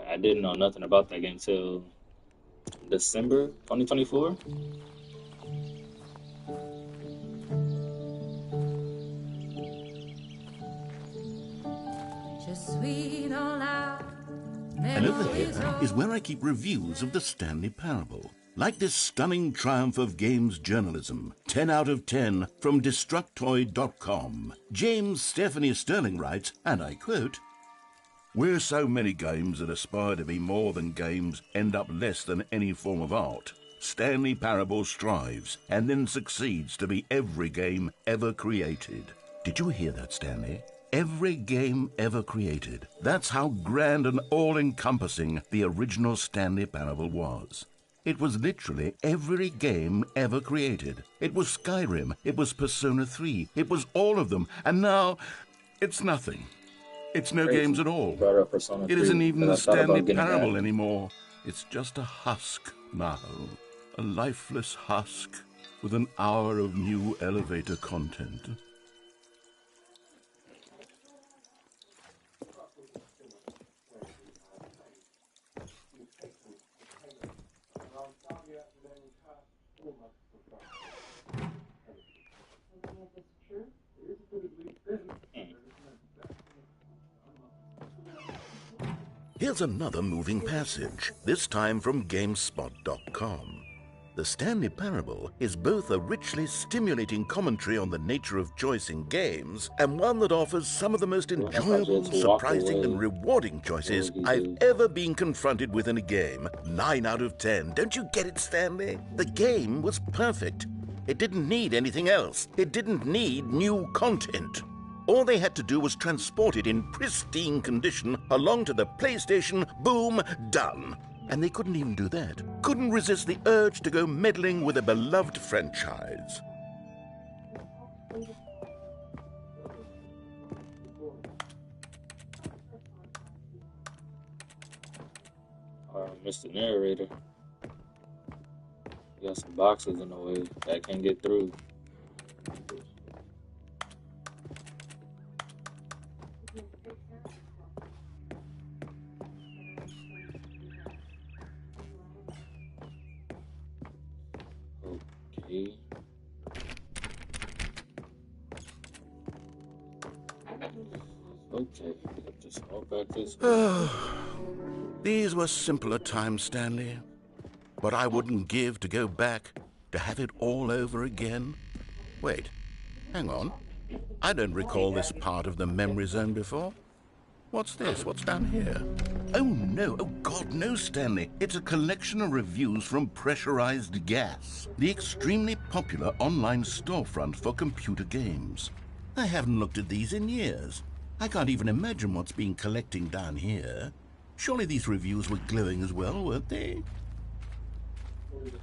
I didn't know nothing about that game until December 2024. And over here is where I keep reviews of the Stanley Parable. Like this stunning triumph of games journalism, 10 out of 10 from Destructoid.com. James Stephanie Sterling writes, and I quote, "Where so many games that aspire to be more than games end up less than any form of art, Stanley Parable strives and then succeeds to be every game ever created." Did you hear that, Stanley? Every game ever created. That's how grand and all-encompassing the original Stanley Parable was. It was literally every game ever created. It was Skyrim, it was Persona 3, it was all of them, and now it's nothing. It's no games at all. It isn't even the Stanley Parable anymore. It's just a husk now. A lifeless husk with an hour of new elevator content. Here's another moving passage, this time from GameSpot.com. The Stanley Parable is both a richly stimulating commentary on the nature of choice in games and one that offers some of the most enjoyable, surprising, and rewarding choices I've ever been confronted with in a game. 9 out of 10. Don't you get it, Stanley? The game was perfect. It didn't need anything else. It didn't need new content. All they had to do was transport it in pristine condition along to the PlayStation, boom, done. And they couldn't even do that. Couldn't resist the urge to go meddling with a beloved franchise. Mr. Narrator. You got some boxes in the way that I can't get through. Okay, just walk back this way. These were simpler times, Stanley. What I wouldn't give to go back, to have it all over again. Wait, hang on. I don't recall this part of the memory zone before. What's this? What's down here? Oh, no. Oh, God, no, Stanley. It's a collection of reviews from Pressurized Gas, the extremely popular online storefront for computer games. I haven't looked at these in years. I can't even imagine what's been collecting down here. Surely these reviews were glowing as well, weren't they?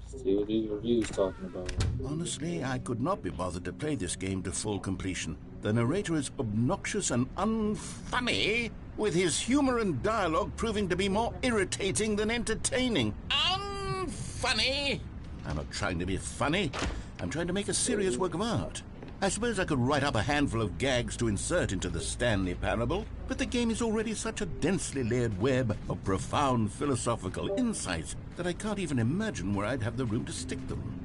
See what these reviews talking about. Honestly, I could not be bothered to play this game to full completion. The narrator is obnoxious and unfunny, with his humor and dialogue proving to be more irritating than entertaining. Unfunny! I'm not trying to be funny. I'm trying to make a serious work of art. I suppose I could write up a handful of gags to insert into the Stanley Parable, but the game is already such a densely layered web of profound philosophical insights that I can't even imagine where I'd have the room to stick them.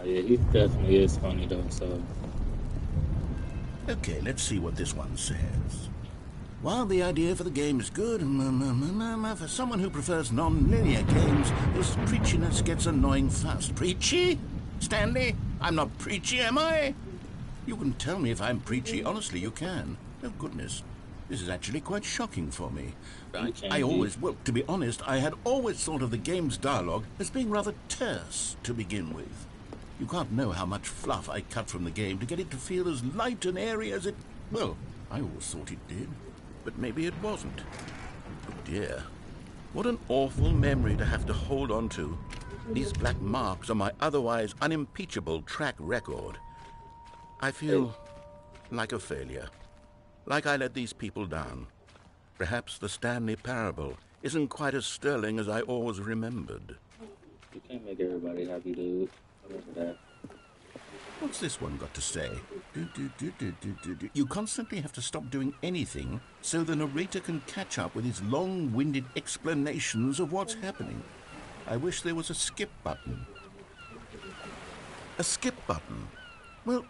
Yeah, he definitely is funny though, so. Okay, let's see what this one says. While the idea for the game is good, for someone who prefers non-linear games, this preachiness gets annoying fast. Preachy? Stanley? I'm not preachy, am I? You can tell me if I'm preachy. Honestly, you can. Oh, goodness. This is actually quite shocking for me. Well, to be honest, I had always thought of the game's dialogue as being rather terse to begin with. You can't know how much fluff I cut from the game to get it to feel as light and airy as it... Well, I always thought it did. But maybe it wasn't. Oh dear. What an awful memory to have to hold on to. These black marks are my otherwise unimpeachable track record. I feel like a failure. Like I let these people down. Perhaps the Stanley Parable isn't quite as sterling as I always remembered. You can't make everybody happy, dude. Remember that. What's this one got to say? You constantly have to stop doing anything so the narrator can catch up with his long-winded explanations of what's happening. I wish there was a skip button. A skip button? Well,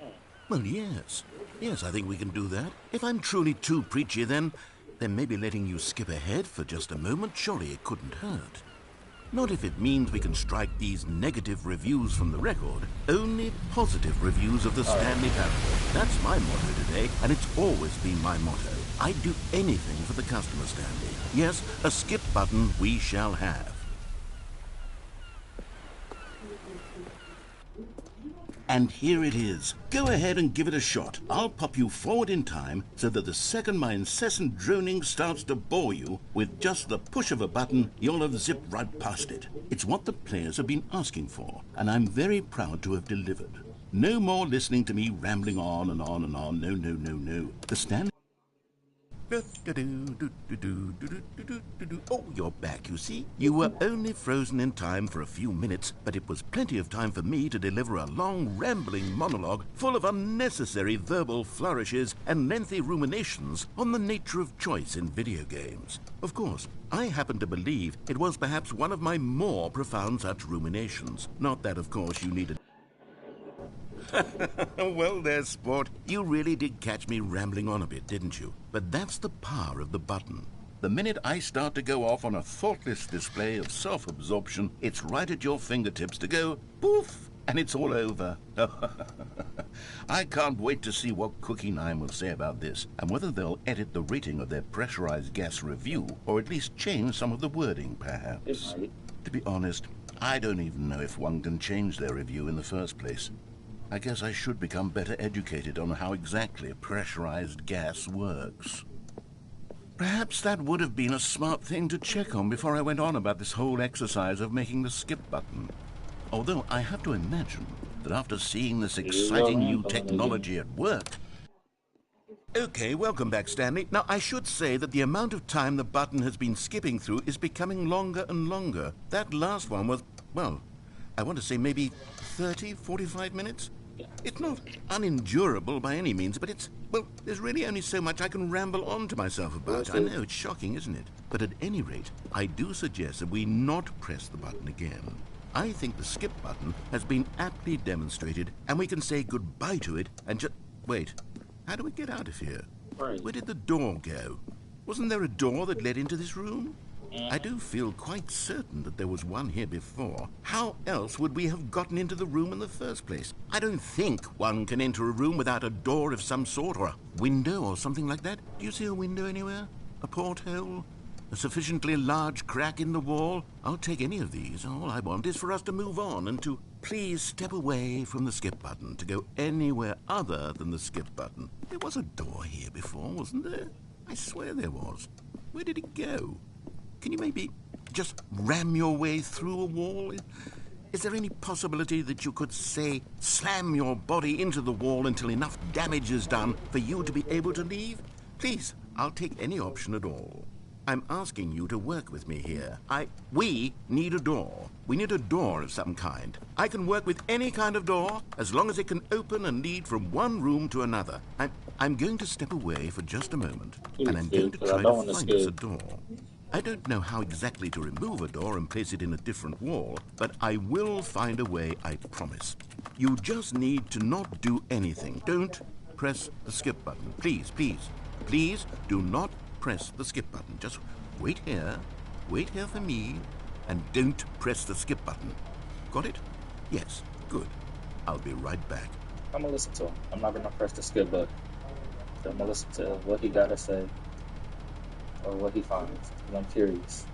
yes. Yes, I think we can do that. If I'm truly too preachy, then maybe letting you skip ahead for just a moment, surely it couldn't hurt. Not if it means we can strike these negative reviews from the record. Only positive reviews of the Stanley Parable. That's my motto today, and it's always been my motto. I'd do anything for the customer, Stanley. Yes, a skip button we shall have. And here it is. Go ahead and give it a shot. I'll pop you forward in time so that the second my incessant droning starts to bore you, with just the push of a button, you'll have zipped right past it. It's what the players have been asking for, and I'm very proud to have delivered. No more listening to me rambling on and on and on. No. The Stanley... Oh, you're back, you see. You were only frozen in time for a few minutes, but it was plenty of time for me to deliver a long, rambling monologue full of unnecessary verbal flourishes and lengthy ruminations on the nature of choice in video games. Of course, I happen to believe it was perhaps one of my more profound such ruminations. Not that, of course, you needed... Well, there's sport. You really did catch me rambling on a bit, didn't you? But that's the power of the button. The minute I start to go off on a thoughtless display of self-absorption, it's right at your fingertips to go poof, and it's all over. I can't wait to see what Cookie 9 will say about this, and whether they'll edit the rating of their pressurized gas review, or at least change some of the wording, perhaps. To be honest, I don't even know if one can change their review in the first place. I guess I should become better educated on how exactly pressurized gas works. Perhaps that would have been a smart thing to check on before I went on about this whole exercise of making the skip button. Although I have to imagine that after seeing this exciting new technology at work... Okay, welcome back, Stanley. Now, I should say that the amount of time the button has been skipping through is becoming longer and longer. That last one was, well, I want to say maybe 30, 45 minutes? It's not unendurable by any means, but it's, well, there's really only so much I can ramble on to myself about. I know, it's shocking, isn't it? But at any rate, I do suggest that we not press the button again. I think the skip button has been aptly demonstrated, and we can say goodbye to it and just... Wait, how do we get out of here? Right. Where did the door go? Wasn't there a door that led into this room? I do feel quite certain that there was one here before. How else would we have gotten into the room in the first place? I don't think one can enter a room without a door of some sort, or a window or something like that. Do you see a window anywhere? A porthole? A sufficiently large crack in the wall? I'll take any of these. All I want is for us to move on and to please step away from the skip button, to go anywhere other than the skip button. There was a door here before, wasn't there? I swear there was. Where did it go? Can you maybe just ram your way through a wall? Is there any possibility that you could, say, slam your body into the wall until enough damage is done for you to be able to leave? Please, I'll take any option at all. I'm asking you to work with me here. We need a door. We need a door of some kind. I can work with any kind of door as long as it can open and lead from one room to another. I'm going to step away for just a moment, and I'm going to try to find us a door. I don't know how exactly to remove a door and place it in a different wall, but I will find a way, I promise. You just need to not do anything. Don't press the skip button. Please, please, please do not press the skip button. Just wait here for me, and don't press the skip button. Got it? Yes, good. I'll be right back. I'm gonna listen to him. I'm not gonna press the skip button. I'm gonna listen to what he gotta say or what he finds. I'm curious.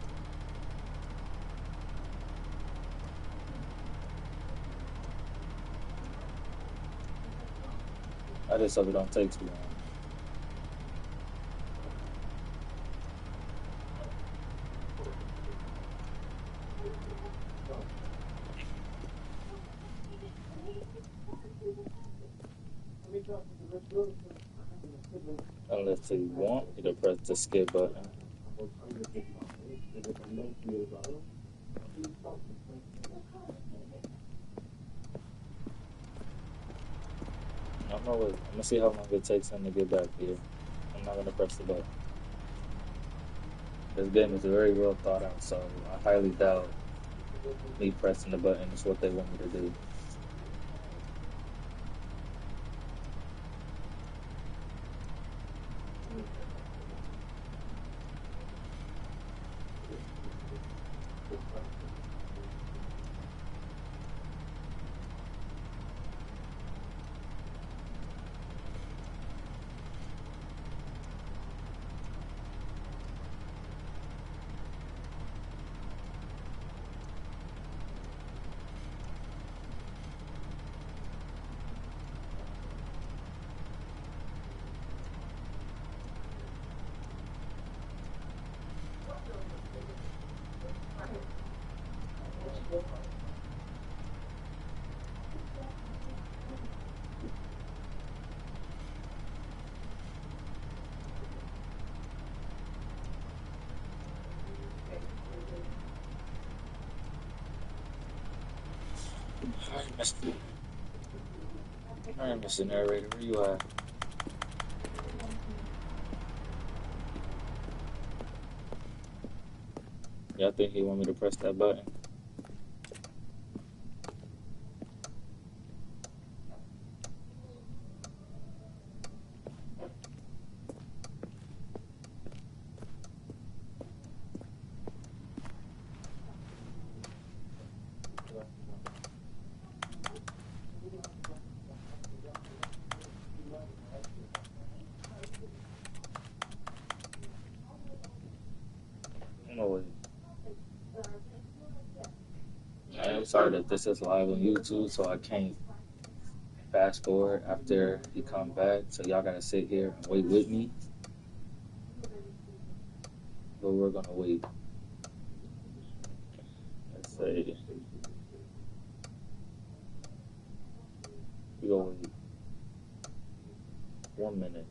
I just hope it don't take too long. Unless you want me to press the skip button. I'm gonna see how long it takes him to get back here. I'm not gonna press the button. This game is very well thought out, so I highly doubt me pressing the button is what they want me to do. Alright, Mr. Narrator, where you at? Y'all think he want me to press that button? I'm sorry that this is live on YouTube, so I can't fast forward after he come back. So y'all gotta sit here and wait with me. But we're gonna wait. Let's say we gonna wait 1 minute.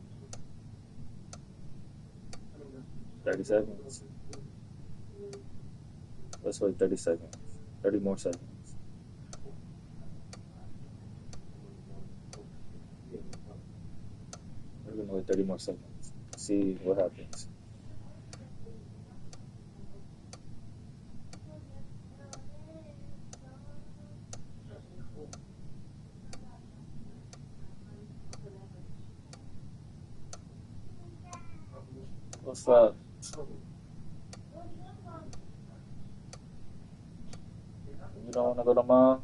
30 seconds. Let's wait 30 seconds. 30 more seconds. We're gonna wait 30 more seconds. See what happens. What's up? You don't want to go to mom?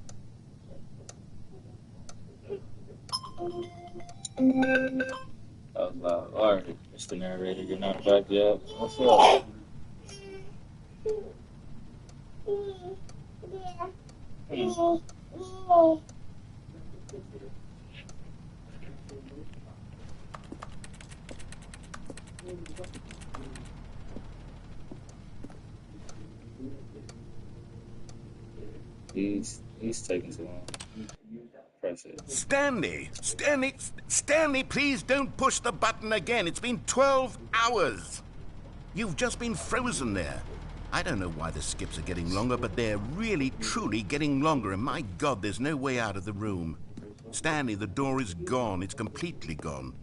That was loud. Alright, Mr. Narrator, you're not back yet. What's up? He's taking too long. Press it. Stanley, please don't push the button again. It's been 12 hours. You've just been frozen there. I don't know why the skips are getting longer, but they're really, truly getting longer, and my God, there's no way out of the room. Stanley, the door is gone. It's completely gone.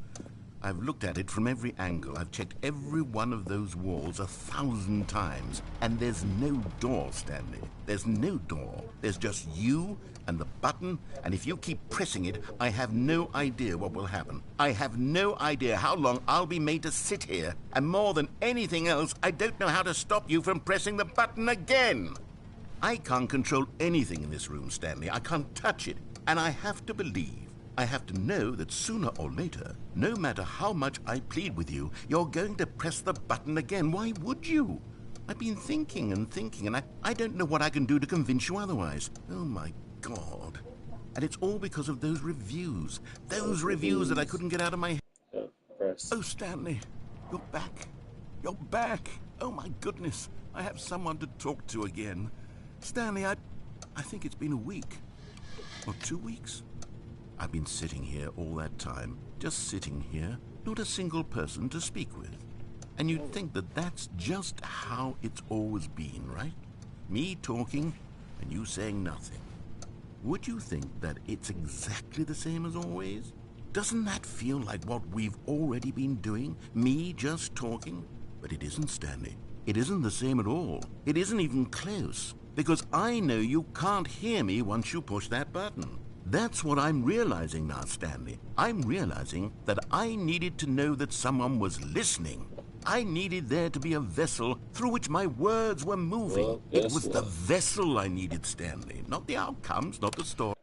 I've looked at it from every angle. I've checked every one of those walls 1,000 times, and there's no door, Stanley. There's no door. There's just you and the button, and if you keep pressing it, I have no idea what will happen. I have no idea how long I'll be made to sit here, and more than anything else, I don't know how to stop you from pressing the button again. I can't control anything in this room, Stanley. I can't touch it, and I have to believe, I have to know that sooner or later, no matter how much I plead with you, you're going to press the button again. Why would you? I've been thinking, and I don't know what I can do to convince you otherwise. Oh, my God. And it's all because of those reviews. Those reviews that I couldn't get out of my head. Oh, Stanley, you're back. You're back. Oh, my goodness. I have someone to talk to again. Stanley, I think it's been a week. Or 2 weeks. I've been sitting here all that time, just sitting here, not a single person to speak with. And you'd think that that's just how it's always been, right? Me talking and you saying nothing. Would you think that it's exactly the same as always? Doesn't that feel like what we've already been doing? Me just talking? But it isn't, Stanley. It isn't the same at all. It isn't even close. Because I know you can't hear me once you push that button. That's what I'm realizing now, Stanley. I'm realizing that I needed to know that someone was listening. I needed there to be a vessel through which my words were moving. Well, it was the vessel I needed, Stanley, not the outcomes, not the story.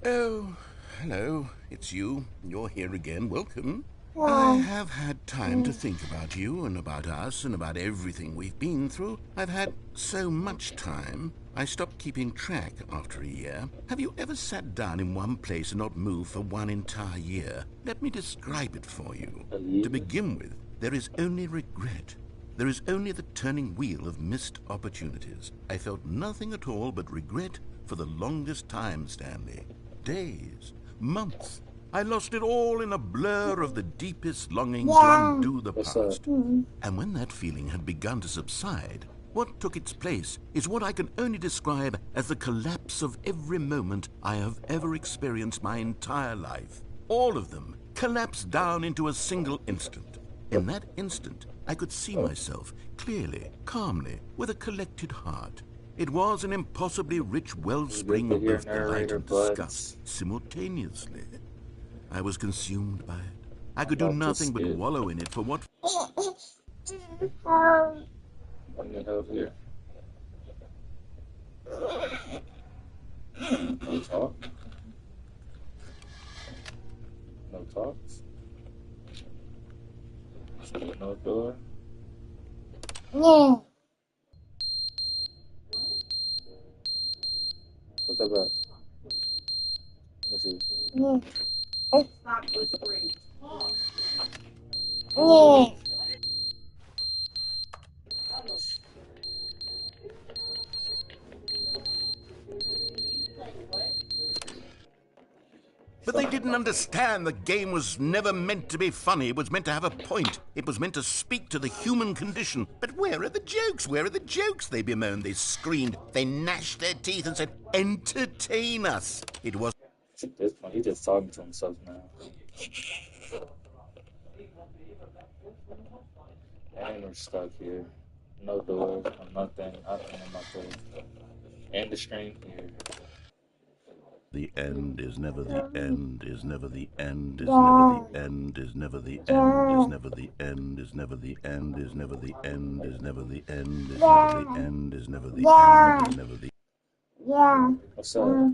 Oh, hello. It's you. You're here again. Welcome. I have had time to think about you and about us and about everything we've been through. I've had so much time, I stopped keeping track after a year. Have you ever sat down in one place and not moved for one entire year? Let me describe it for you. To begin with, there is only regret. There is only the turning wheel of missed opportunities. I felt nothing at all but regret for the longest time, Stanley. Days, months. I lost it all in a blur of the deepest longing to undo the past. And when that feeling had begun to subside, what took its place is what I can only describe as the collapse of every moment I have ever experienced my entire life. All of them collapsed down into a single instant. In that instant, I could see myself clearly, calmly, with a collected heart. It was an impossibly rich wellspring of both delight and disgust simultaneously. I was consumed by it. I could do nothing but wallow in it for what... I need help here. No talk? No talks? No door? What's up, back? Let's see. Stop whispering. Talk. But they didn't understand the game was never meant to be funny. It was meant to have a point. It was meant to speak to the human condition. But where are the jokes? Where are the jokes? They bemoaned, they screamed, they gnashed their teeth and said, entertain us. It was... At this point, he's just talking to himself now. And we're stuck here. No door, no nothing. I think I'm not there. And the screen here. The end is never the end, is never the end, is never the end, is never the end, is never the end, is never the end, is never the end, is never the end, is never the end, is never the end, is never the Yeah. What's up?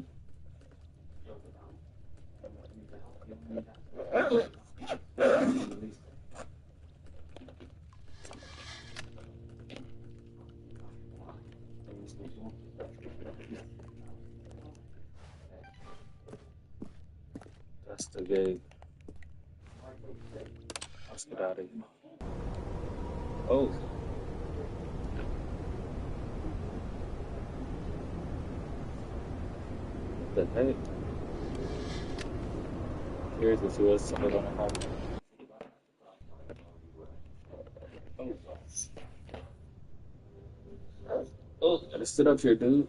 That's the gate. Let's get out of here. Oh, what the heck? Curious to see what's going to happen. Oh, oh, gotta sit up here, dude.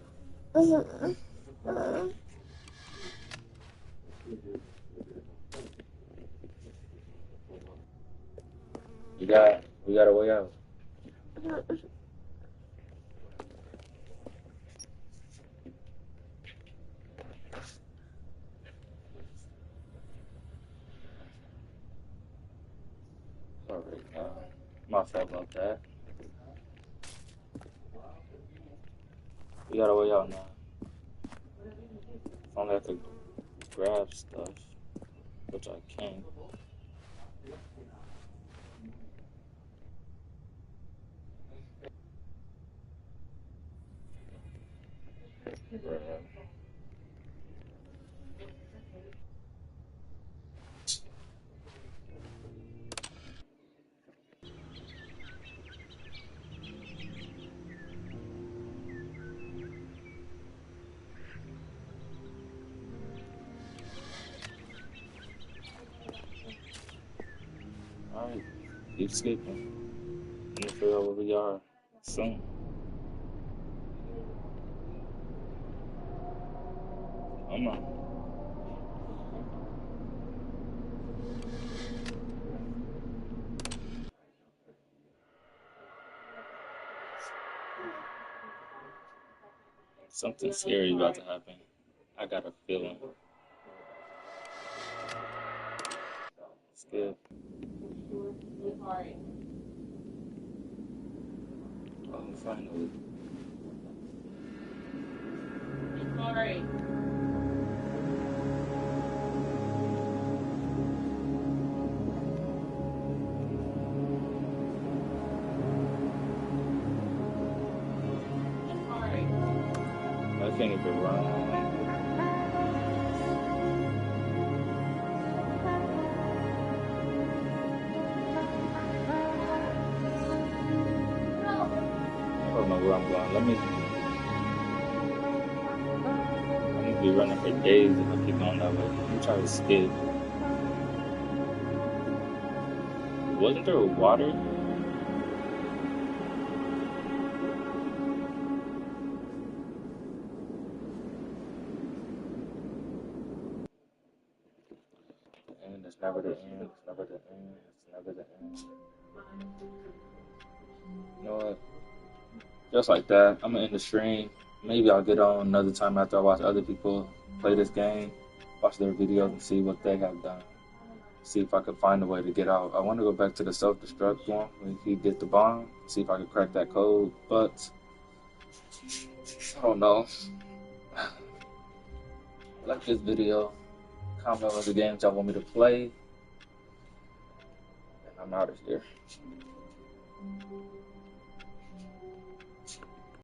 We got a way out. Alright, my fault about that. We got a way out now. If only I could grab stuff, which I can't. Alright, keep sleeping. I'm gonna figure out where we are soon. Come on. Something scary about to happen. I got a feeling. It's good. Oh, finally. I can't even run. I don't know where I'm going. I'm gonna be running for days if I keep going that way. I'm trying to skip. Wasn't there water? And it's never the end. It's never the end. It's never the end. You know what? Just like that, I'm gonna end the stream. Maybe I'll get on another time after I watch other people play this game, watch their videos and see what they have done. See if I could find a way to get out. I want to go back to the self-destruct one when he did the bomb. See if I could crack that code, but I don't know. Like this video, comment on the games y'all want me to play, and I'm out of here.